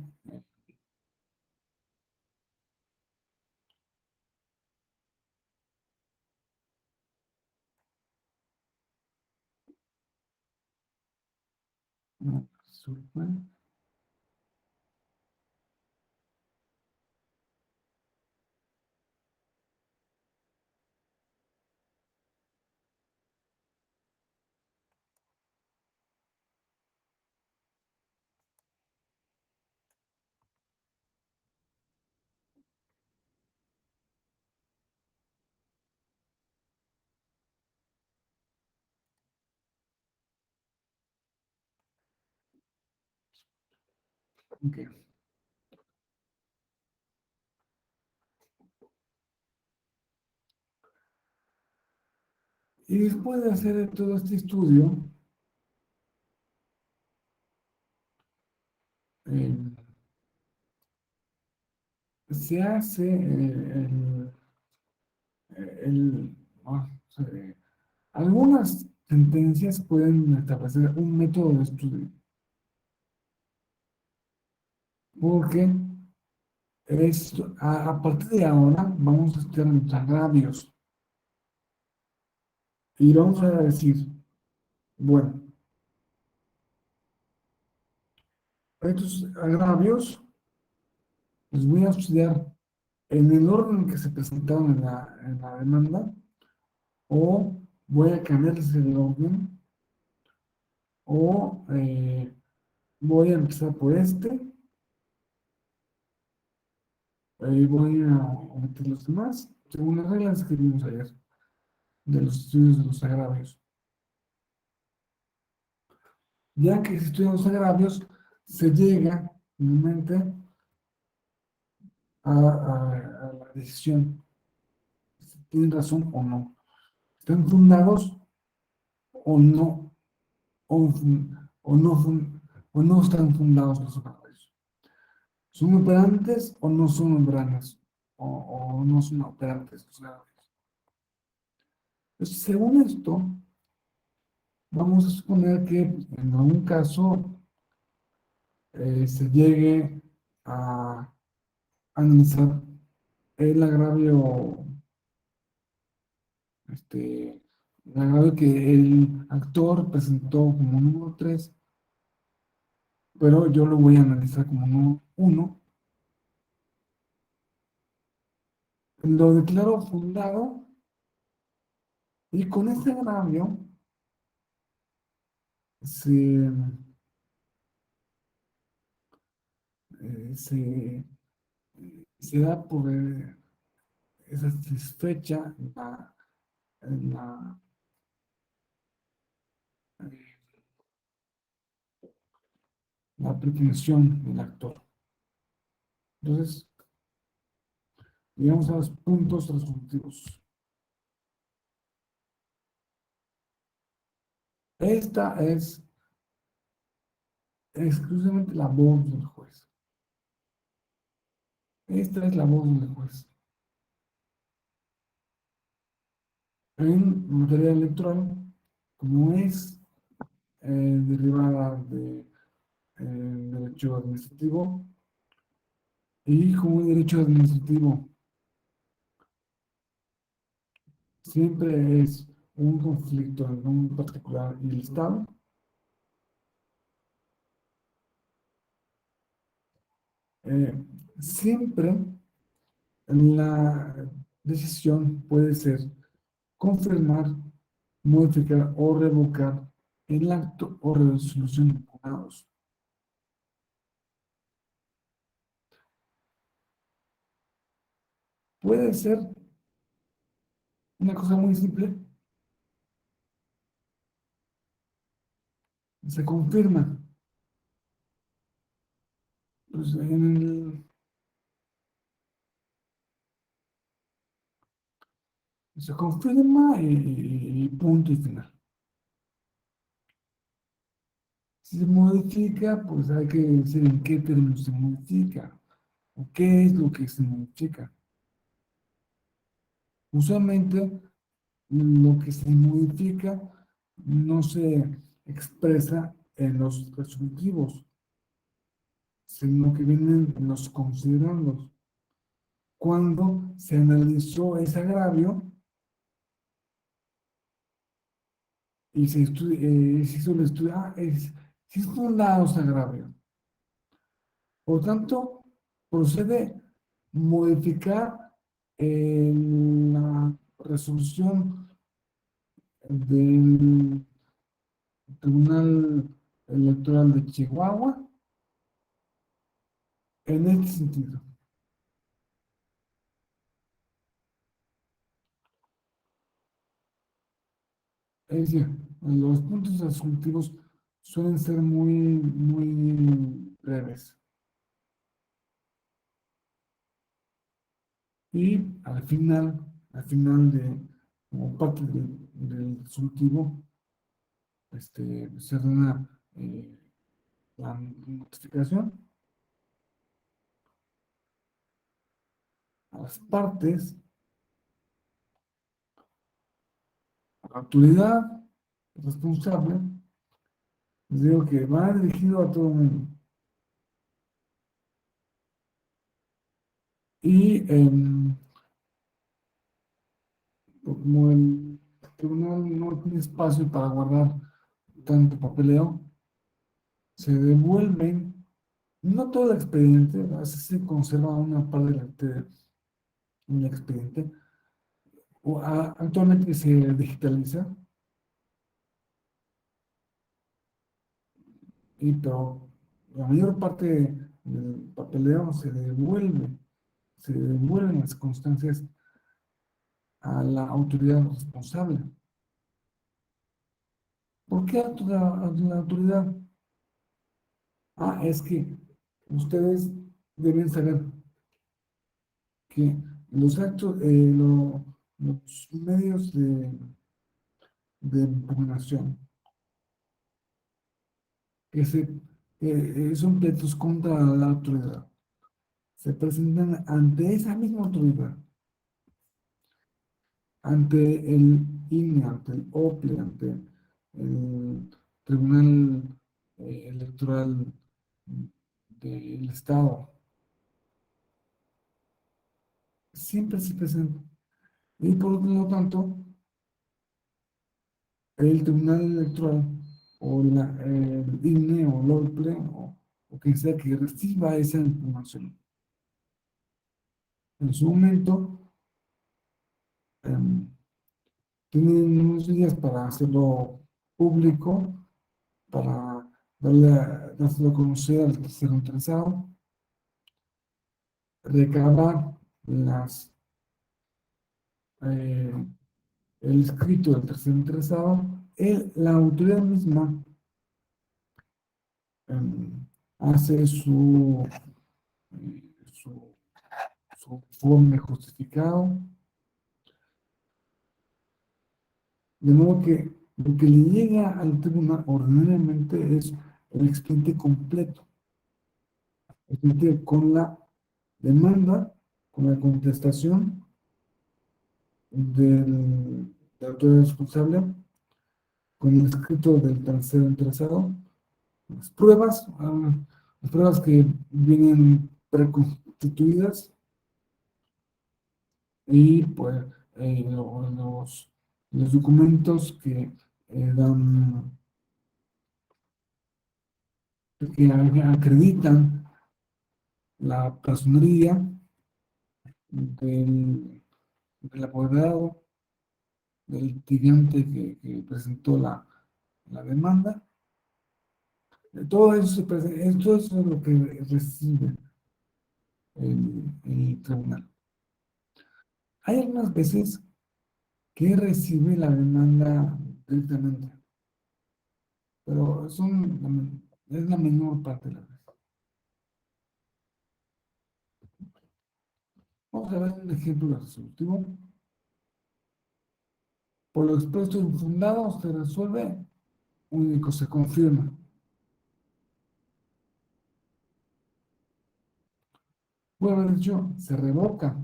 no, super, okay. Y después de hacer todo este estudio, eh, se hace el, ah, algunas sentencias pueden establecer un método de estudio, porque a partir de ahora vamos a estudiar los agravios y vamos a decir, bueno, estos agravios los voy a estudiar en el orden que se presentaron en la demanda, o voy a cambiarles el orden, o voy a empezar por este, y voy a meter los demás, según las reglas que vimos ayer, de los estudios de los agravios. Ya que se estudian los agravios, se llega finalmente a la decisión, si tienen razón o no. ¿Están fundados o no? O, o no, o no están fundados los agravios. ¿Son operantes o no son operantes? O no son operantes los agravios. Entonces, según esto, vamos a suponer que en algún caso se llegue a, analizar el agravio, este, el agravio que el actor presentó como número 3, pero yo lo voy a analizar como número 1. Lo declaro fundado y con ese agravio se, se, se da por satisfecha la, la pretensión del actor. Entonces, llegamos a los puntos resolutivos. Esta es exclusivamente la voz del juez. Esta es la voz del juez. En materia electoral, como es derivada de derecho administrativo, y como el derecho administrativo siempre es un conflicto en un particular y el Estado, eh, siempre la decisión puede ser confirmar, modificar o revocar el acto o resolución impugnados. Puede ser una cosa muy simple, se confirma. Pues se confirma y punto y final. Si se modifica, pues hay que decir en qué términos se modifica o qué es lo que se modifica. Usualmente, lo que se modifica no se expresa en los resolutivos, sino que vienen en los considerandos. Cuando se analizó ese agravio y se hizo el estudio, si es fundado ese agravio. Por tanto, procede modificar la resolución del Tribunal Electoral de Chihuahua en este sentido. Es decir, los puntos resolutivos suelen ser muy breves. Y al final como parte del resolutivo, se ordena la notificación a las partes, a la autoridad responsable, les digo que va dirigido a todo el mundo. Y como el tribunal no tiene espacio para guardar tanto papeleo, se devuelven, no todo el expediente, a veces se conserva una parte del expediente, actualmente se digitaliza, pero la mayor parte del papeleo se devuelven las constancias a la autoridad responsable. ¿Por qué a la autoridad? Es que ustedes deben saber que los actos, los medios de impugnación que son pletos contra la autoridad se presentan ante esa misma autoridad, ante el INE, ante el OPLE, ante el Tribunal eh, Electoral del Estado, siempre se presenta. Y por lo tanto, el Tribunal Electoral o el INE o el OPLE o quien sea que reciba esa información en su momento, em, tienen unos días para hacerlo público, para dárselo a conocer al tercero interesado, recabar las, eh, el escrito del tercero interesado, la autoridad misma em, hace su, su informe justificado, de modo que lo que le llega al tribunal ordinariamente es el expediente completo, el expediente con la demanda, con la contestación del autoridad responsable, con el escrito del tercero interesado, las pruebas que vienen preconstituidas y pues los documentos que dan, que acreditan la personería del apoderado, del litigante que presentó la demanda. Todo eso, todo eso es lo que recibe el tribunal. Hay algunas veces que recibe la demanda directamente, pero es la menor parte de las veces. Vamos a ver un ejemplo resolutivo. Por lo expuesto infundado se resuelve, único se confirma. Puede haber dicho, se revoca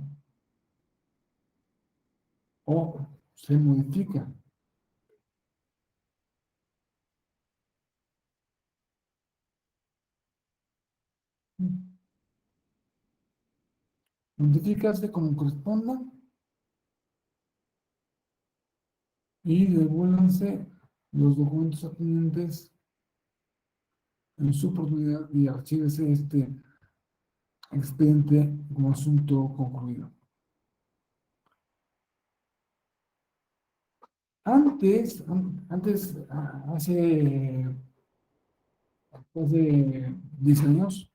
o se modifica. Notificarse como corresponda y devuélvanse los documentos atinentes en su oportunidad y archívese este expediente como asunto concluido. Hace 10 años,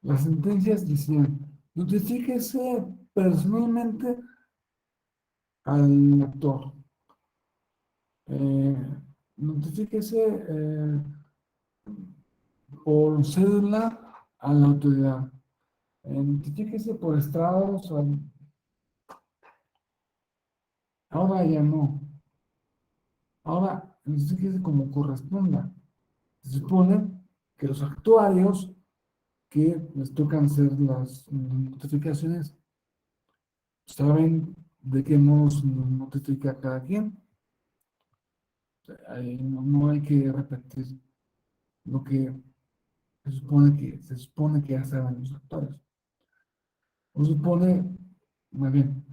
las sentencias decían, notifíquese personalmente al actor, eh, notifíquese por cédula a la autoridad, notifíquese por estrados, ahora ya no, ahora notifíquese como corresponda. Se supone que los actuarios que les tocan hacer las notificaciones saben de qué modo se notifica cada quien. Ahí no hay que repetir lo que se supone que ya saben los actores. O supone, más bien,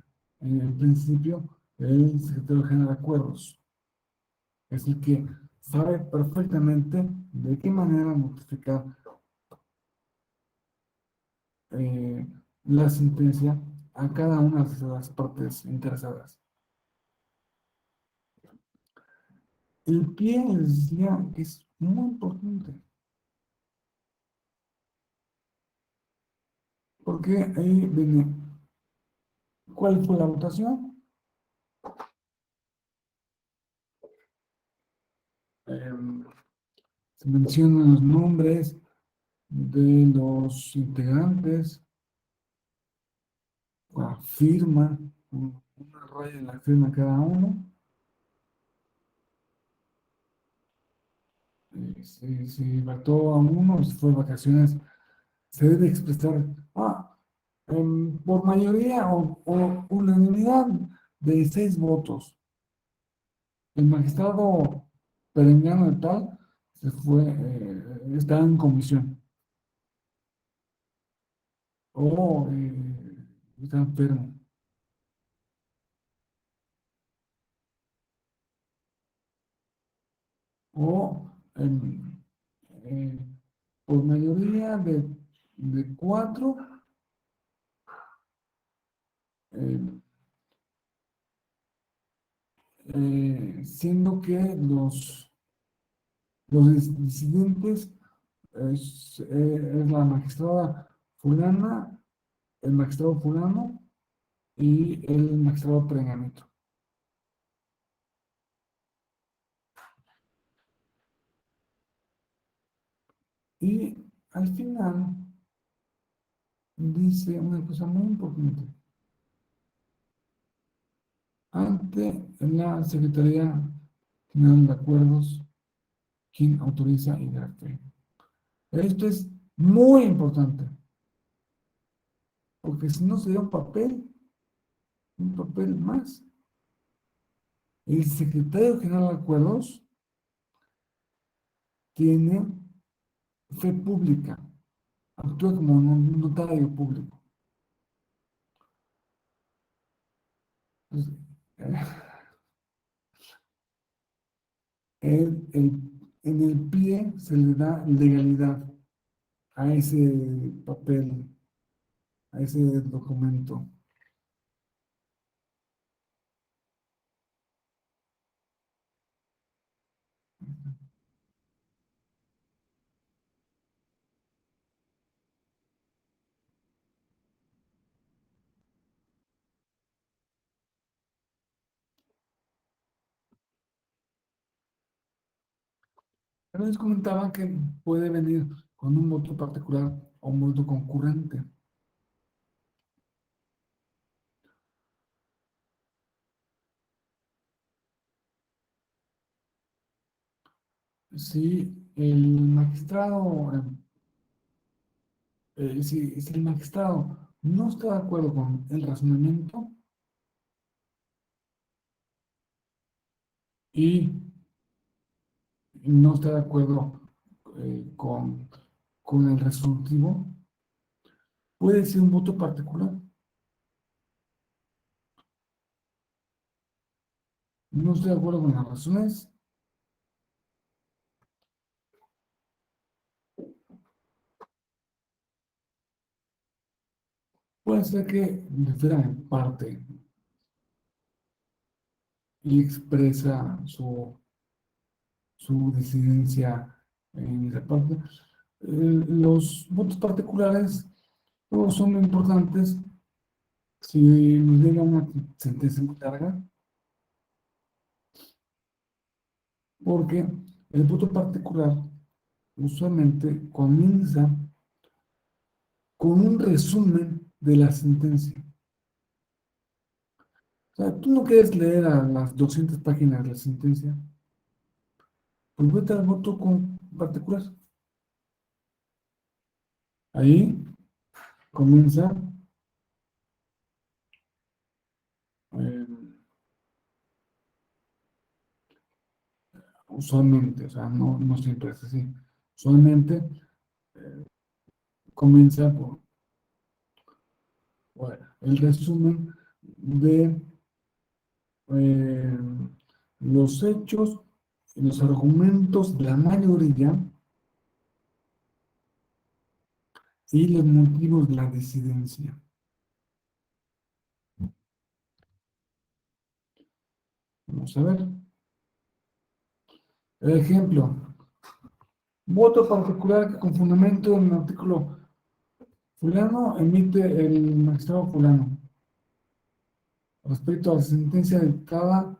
en el principio, el secretario general de acuerdos es el que sabe perfectamente de qué manera notificar la sentencia a cada una de las partes interesadas. El pie les decía que es muy importante, porque ahí viene cuál fue la votación, se mencionan los nombres de los integrantes, la firma, una raya en la firma cada uno. Si mató a uno, si fue de vacaciones, se debe expresar por mayoría o unanimidad de 6 votos. El magistrado perengano de tal está en comisión. O está enfermo. O eh, por mayoría de cuatro, eh, siendo que los disidentes es la magistrada fulana, el magistrado fulano y el magistrado Preganito. Y al final dice una cosa muy importante. Ante la Secretaría General de Acuerdos, quien autoriza y da fe. Esto es muy importante, porque si no sería un papel más. El secretario general de Acuerdos tiene fe pública, actúa como un notario público. Entonces, en el pie se le da legalidad a ese papel, a ese documento. Pero les comentaba que puede venir con un voto particular o un voto concurrente. Si el magistrado, si el magistrado no está de acuerdo con el razonamiento y no está de acuerdo con el resolutivo, puede ser un voto particular. No estoy de acuerdo con las razones, puede ser que difiera en parte y expresa su disidencia en esa parte. Los votos particulares todos son muy importantes si nos llega una sentencia muy larga, porque el voto particular usualmente comienza con un resumen de la sentencia. O sea, tú no quieres leer a las 200 páginas de la sentencia, pues vete al voto con particular. Ahí comienza eh, usualmente, o sea, no siempre es así. Usualmente comienza por bueno, el resumen de eh, los hechos y los argumentos de la mayoría y los motivos de la disidencia. Vamos a ver. El ejemplo. Voto particular que con fundamento en el artículo fulano emite el magistrado fulano respecto a la sentencia dictada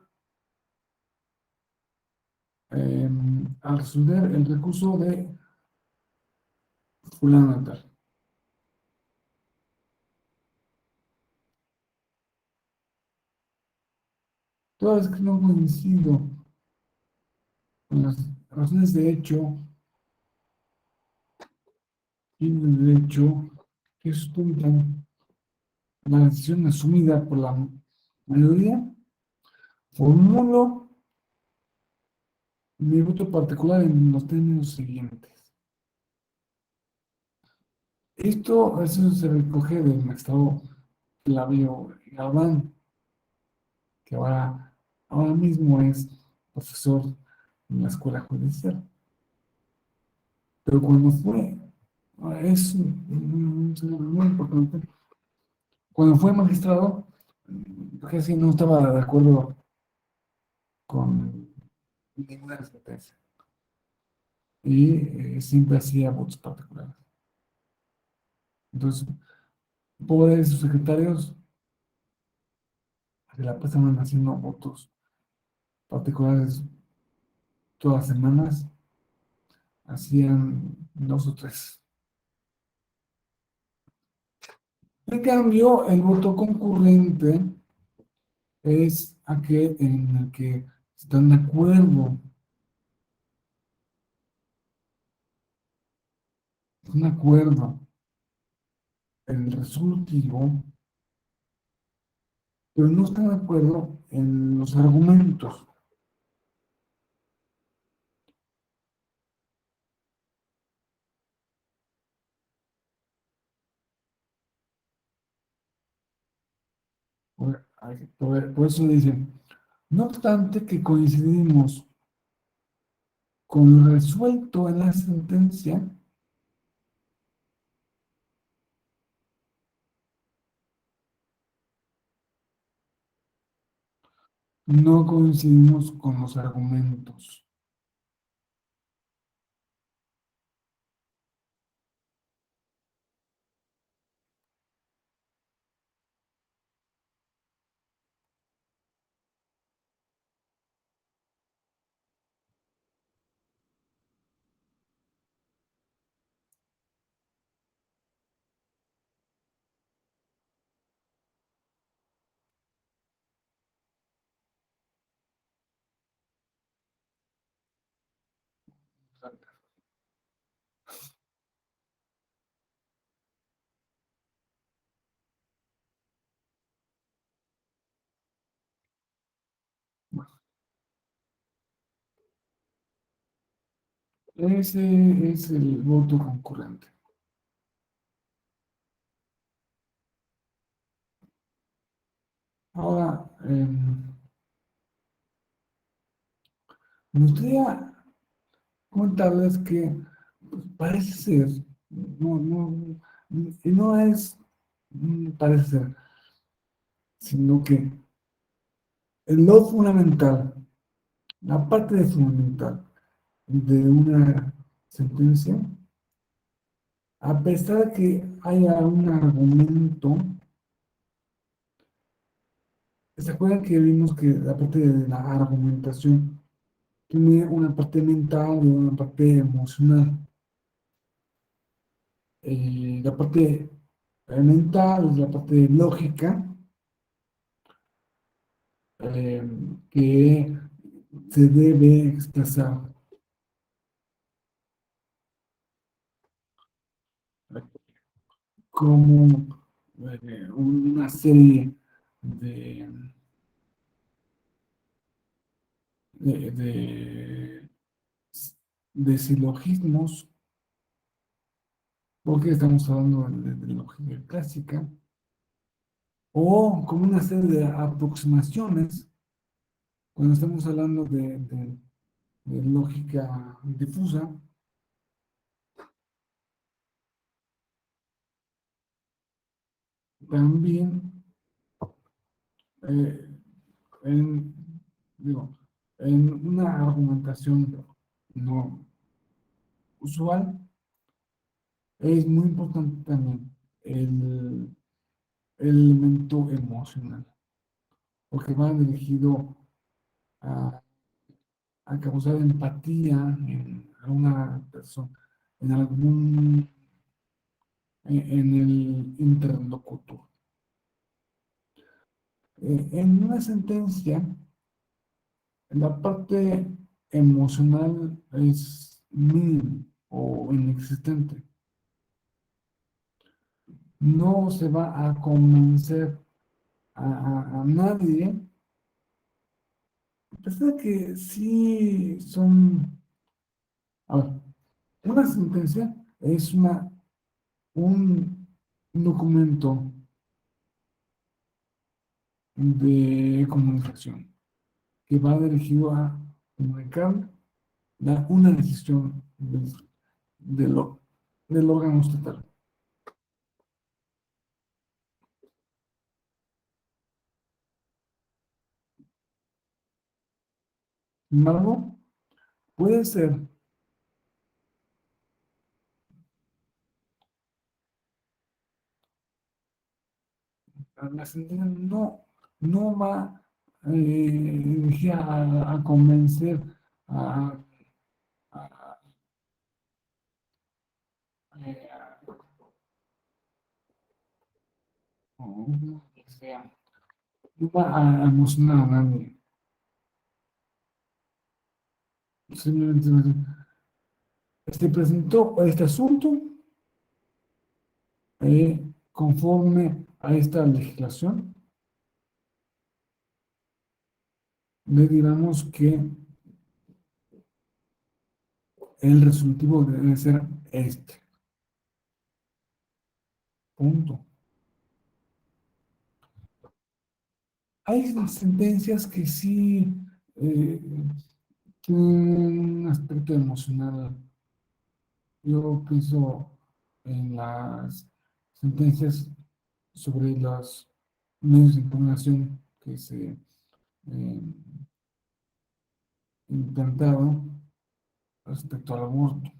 al resolver el recurso de fulano tal. Toda vez que no coincido con las razones de hecho y de derecho que sustentan la decisión asumida por la mayoría, formulo mi voto particular en los términos siguientes. Eso se recoge del magistrado Flavio Galván, que ahora mismo es profesor en la escuela judicial. Pero cuando fue, es un señor muy importante, cuando fue magistrado, casi no estaba de acuerdo con ninguna sentencia y siempre hacía votos particulares. Entonces, pobres sus secretarios se la pasaban haciendo votos particulares todas las semanas, hacían dos o tres. En cambio, el voto concurrente es aquel en el que están de acuerdo, un acuerdo en el resolutivo, pero no están de acuerdo en los argumentos. Por eso dicen, no obstante que coincidimos con lo resuelto en la sentencia, no coincidimos con los argumentos. Ese es el voto concurrente. Ahora, me gustaría comentarles que pues, parece ser, y no es parece ser, sino que lo fundamental, la parte de fundamental de una sentencia, a pesar de que haya un argumento, ¿se acuerdan que vimos que la parte de la argumentación tiene una parte mental y una parte emocional? La parte mental, la parte lógica, eh, que se debe expresar como una serie de, de, de, de silogismos, porque estamos hablando de lógica clásica, o como una serie de aproximaciones, cuando estamos hablando de lógica difusa, también eh, en, digo, en una argumentación no usual, es muy importante también el elemento emocional, porque va dirigido a, a causar empatía en alguna persona, en algún, en el interlocutor. En una sentencia, la parte emocional es mínima o inexistente. No se va a convencer a nadie, a pesar de que sí son... A ver, una sentencia es un documento de comunicación, que va dirigido a comunicar una decisión de del órgano estatal. Sin embargo, puede ser, la sentencia no va dirigida a convencer a, a- no va a emocionar a nadie. Simplemente se presentó este asunto conforme a esta legislación. Le digamos que el resolutivo debe ser este. Punto. Hay sentencias que sí eh, tienen un aspecto emocional. Yo pienso en las sentencias sobre los medios de impugnación que se intentaron respecto al aborto.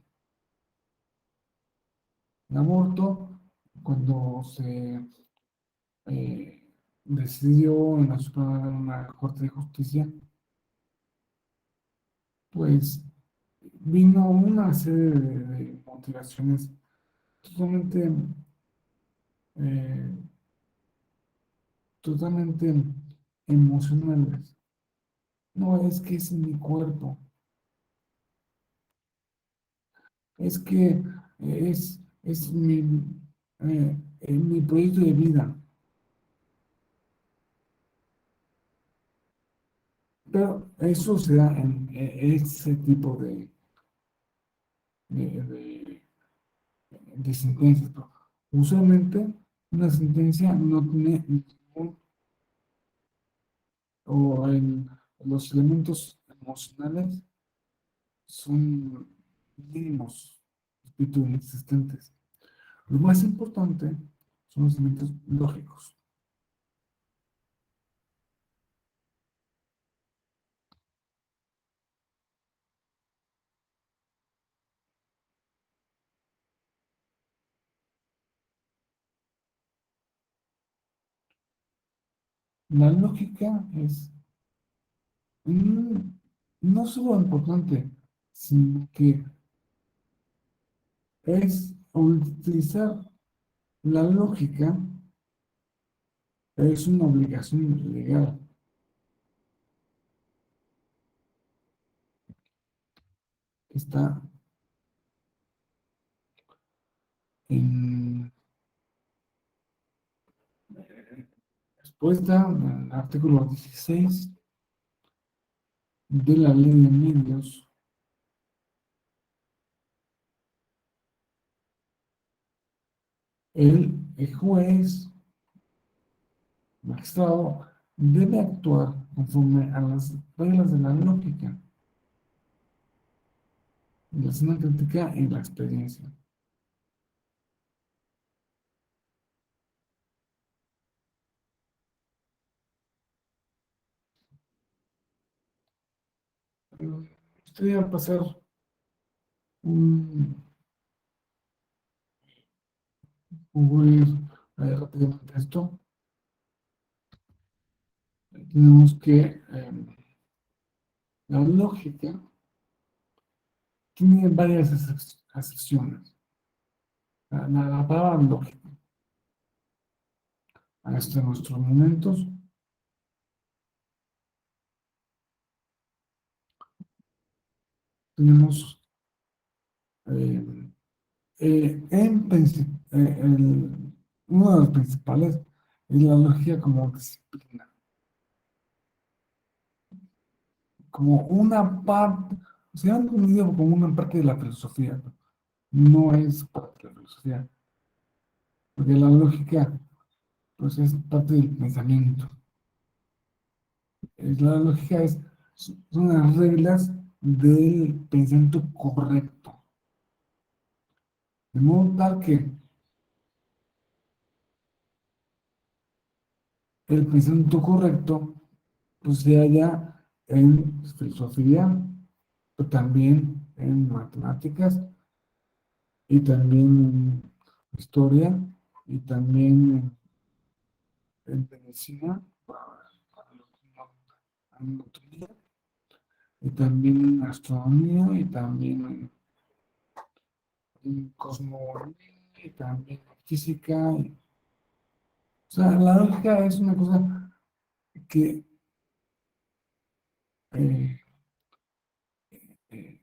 El aborto, cuando se decidió en la Suprema Corte de Justicia, pues vino una serie de motivaciones totalmente, eh, totalmente emocionales. No es que es mi cuerpo, es que es mi proyecto de vida. Pero eso se da en ese tipo de, de- de sentencias. Pero usualmente una sentencia no tiene ningún, o en los elementos emocionales son mínimos, repito, inexistentes. Lo más importante son los elementos lógicos. La lógica es mm, no solo importante, sino que es utilizar la lógica es una obligación legal. Está en expuesta en el artículo 16 de la ley de medios. El juez, magistrado, debe actuar conforme a las reglas de la lógica, la sana crítica y la experiencia. Estoy a pasar un, cubrir rápidamente esto. Tenemos que la lógica tiene varias acepciones. La palabra lógica, hasta nuestros momentos, tenemos eh, uno de los principales es la lógica como disciplina, como una parte, se ha entendido como una parte de la filosofía, no es parte de la filosofía, porque la lógica pues es parte del pensamiento. La lógica son las reglas del pensamiento correcto. De modo tal que el pensamiento correcto pues, se halla en filosofía, pero también en matemáticas y también en historia y también en medicina, para los que no- anatomía, y también en astronomía y también en cosmología y también en física. O sea, la lógica es una cosa que eh, eh,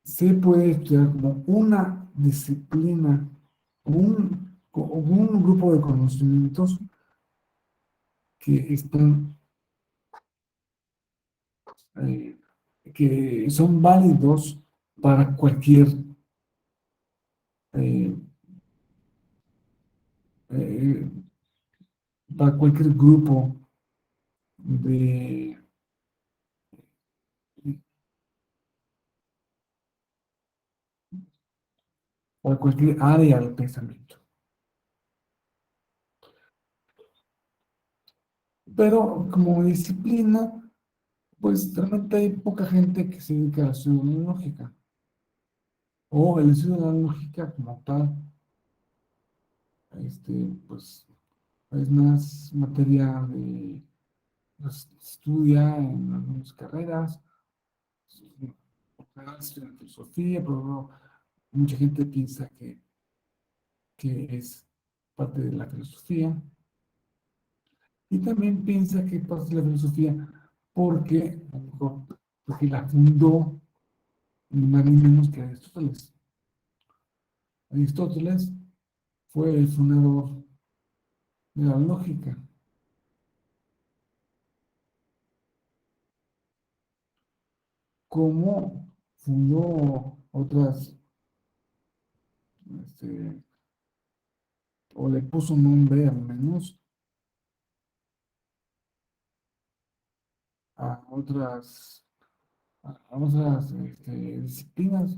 se puede estudiar como una disciplina, como un grupo de conocimientos que están, eh, que son válidos para eh, eh, para cualquier grupo de, para cualquier área del pensamiento. Pero como disciplina, pues realmente hay poca gente que se dedica a la estudio de la lógica. O el estudio de la lógica como tal, pues es más materia de, pues, se estudia en algunas carreras, estudia filosofía, pero no, mucha gente piensa que es parte de la filosofía. Y también piensa que es parte de la filosofía porque, a lo mejor, porque la fundó ni más ni menos que Aristóteles. Aristóteles fue el fundador de la lógica. Como fundó otras, este, o le puso nombre al menos a otras disciplinas,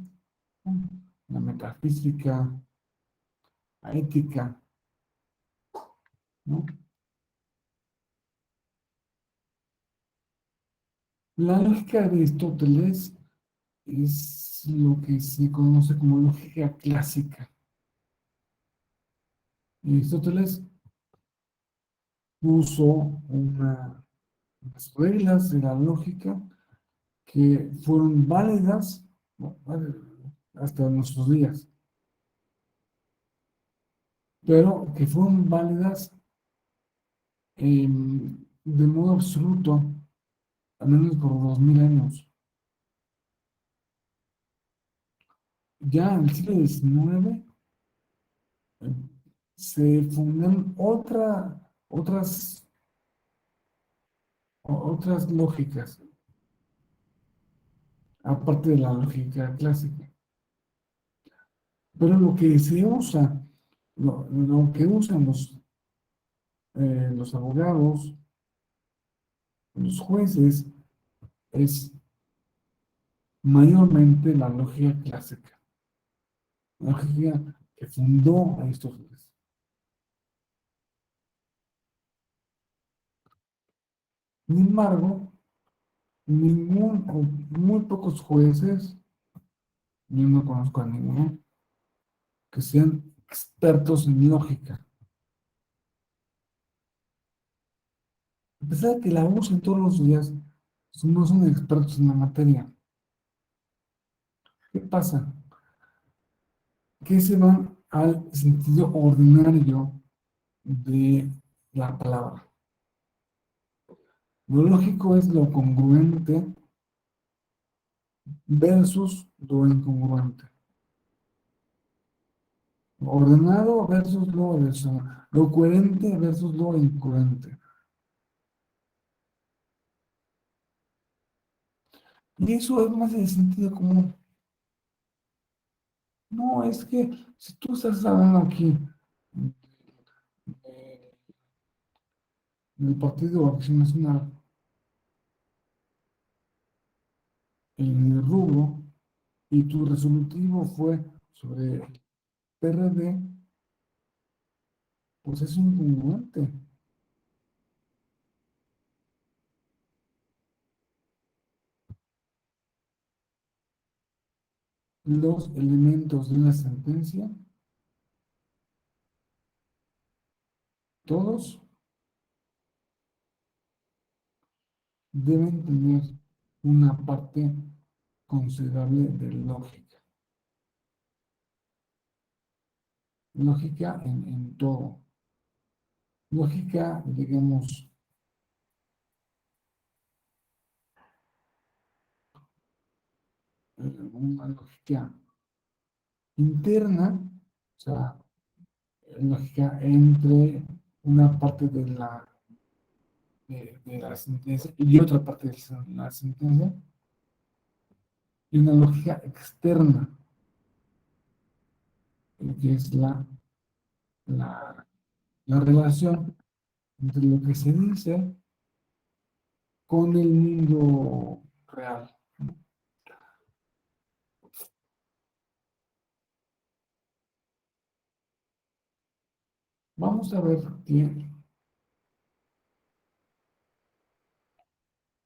¿no? La metafísica, la ética, ¿no? La lógica de Aristóteles es lo que se conoce como lógica clásica. Aristóteles puso unas reglas de la lógica que fueron válidas, ¿no?, hasta nuestros días, pero que fueron válidas de modo absoluto, al menos por 2000 años. Ya en el siglo XIX eh, se fundan otras lógicas, aparte de la lógica clásica. Pero lo que se usa, lo que usan los abogados, los jueces, es mayormente la lógica clásica, la lógica que fundó Aristóteles. Sin embargo, muy pocos jueces, yo no conozco a ninguno, que sean expertos en lógica. A pesar de que la usan todos los días, no son expertos en la materia. ¿Qué pasa? Que se van al sentido ordinario de la palabra. Lo lógico es lo congruente versus lo incongruente. Lo ordenado versus lo desordenado. Lo coherente versus lo incoherente. Y eso es más el sentido común. No, es que si tú estás hablando aquí del Partido Acción Nacional, en el rubro y tu resolutivo fue sobre PRD, pues es incongruente. Los elementos de una sentencia, todos deben tener una parte considerable de lógica. Lógica en todo. Lógica, digamos, una lógica interna, o sea, lógica entre una parte de la sentencia y otra parte de la sentencia, y una lógica externa, que es la, la relación entre lo que se dice con el mundo real. Vamos a ver que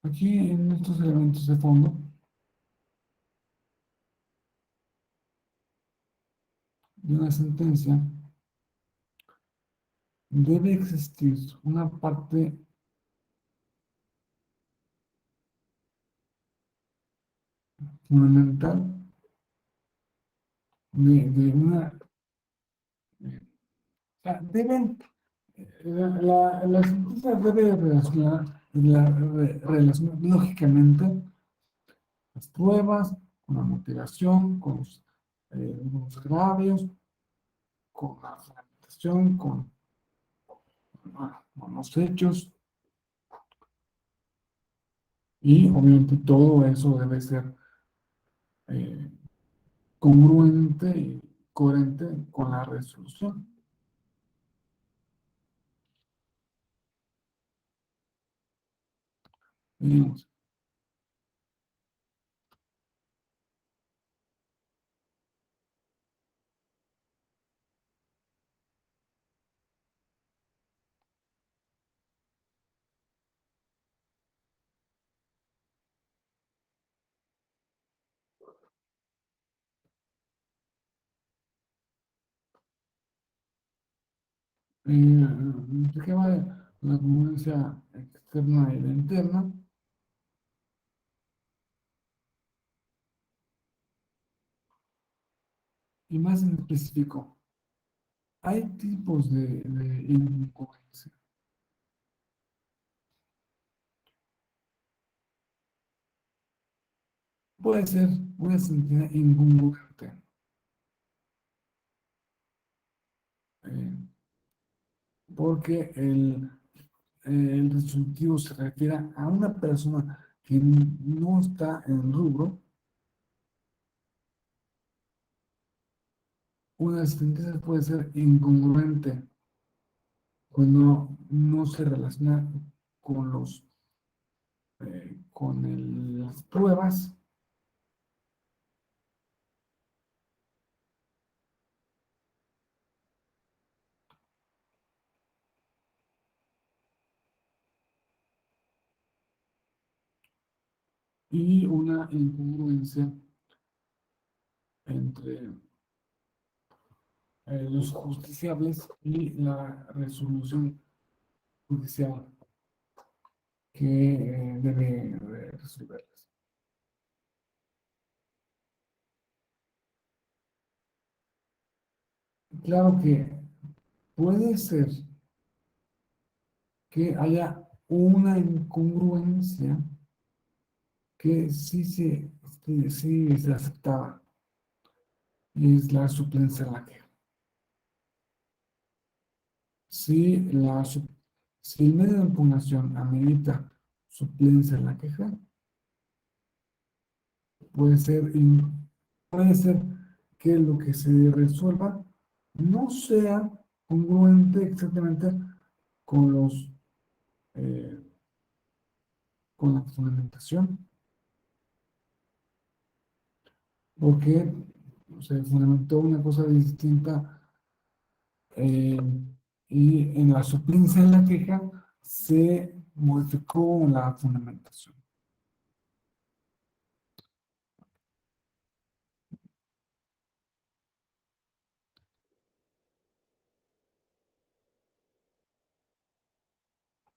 aquí en estos elementos de fondo de una sentencia debe existir una parte fundamental de una... O sea, deben, la sentencia debe relacionar lógicamente las pruebas con la motivación, con los agravios, con la fundamentación, con los hechos, y obviamente todo eso debe ser eh, congruente y coherente con la resolución. Digamos, ¿de qué va la congruencia externa y la interna? Y más en específico, hay tipos de incongruencia. Puede ser una sentencia incongruente, eh, porque el resolutivo se refiere a una persona que no está en el rubro. Una sentencia puede ser incongruente cuando no se relaciona con las pruebas y una incongruencia entre los justiciables y la resolución judicial que debe resolverlas. Claro que puede ser que haya una incongruencia que sí se aceptaba, y es la suplencia en la queja. Si, si el medio de impugnación amerita suplencia en la queja, puede ser, puede ser que lo que se resuelva no sea congruente exactamente con eh, con la fundamentación. porque se fundamentó una cosa distinta, eh, y en la suplencia de la queja se modificó la fundamentación.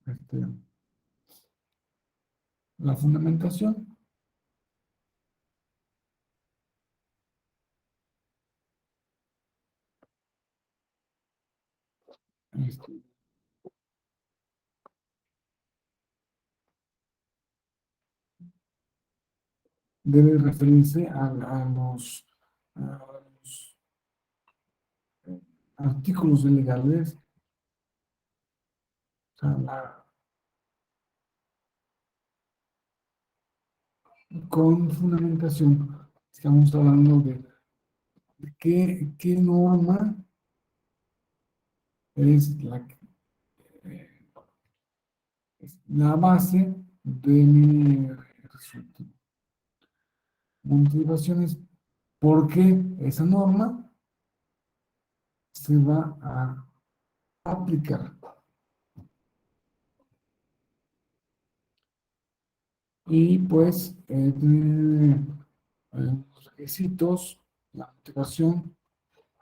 Este, la fundamentación, este, debe referirse a los artículos legales, o sea, con fundamentación. Estamos hablando de qué norma es eh, la base de mi resultado. Motivaciones, ¿por qué esa norma se va a aplicar? Y pues tiene los requisitos, la motivación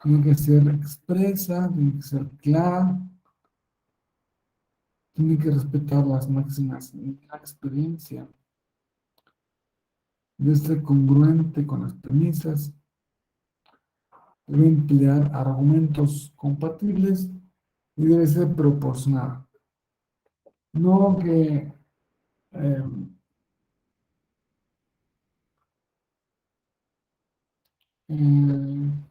tiene que ser expresa, tiene que ser clara, tiene que respetar las máximas de la experiencia, debe ser congruente con las premisas, debe emplear argumentos compatibles y debe ser proporcionada. No que eh, eh,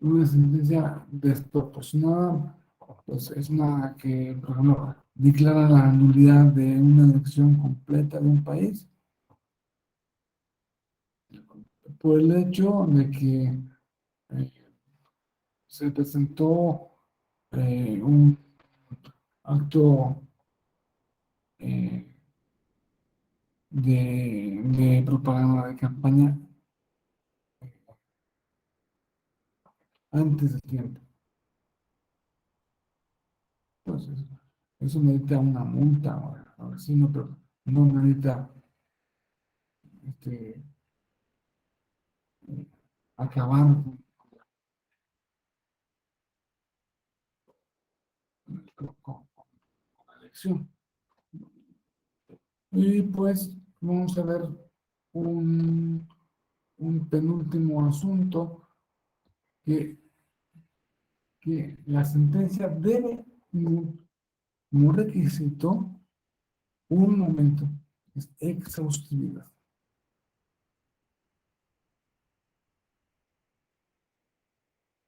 una sentencia desproporcionada, pues es una que, por ejemplo, declara la nulidad de una elección completa de un país por el hecho de que eh, se presentó un acto eh, de propaganda de campaña antes del tiempo. Entonces, eso merita una multa, ahora sí, no, pero no merita este, acabar con la elección. Y pues vamos a ver un, un penúltimo asunto que, que la sentencia debe, como requisito, un momento, es exhaustividad.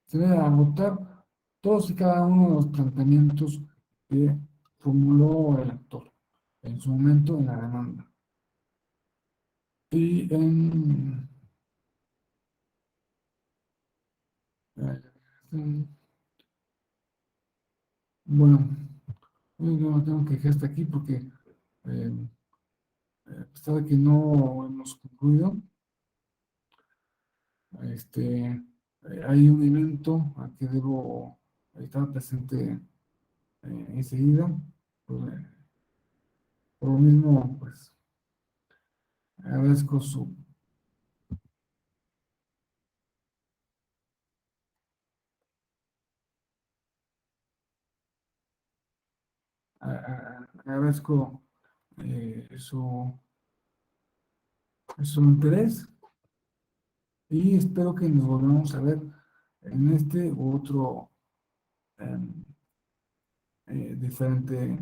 Se debe agotar todos y cada uno de los planteamientos que formuló el actor en su momento en la demanda. Y eh, bueno, yo no tengo que dejar hasta aquí porque a pesar de que no hemos concluido, hay un evento al que debo estar presente enseguida. Por, por lo mismo, pues agradezco agradezco su interés y espero que nos volvamos a ver en este u otro em, diferente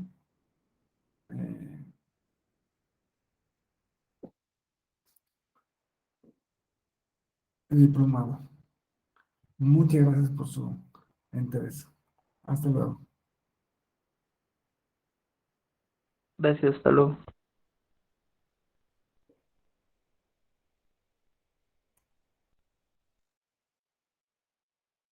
eh, diplomado. Muchas gracias por su interés. Hasta luego. Gracias, hasta luego.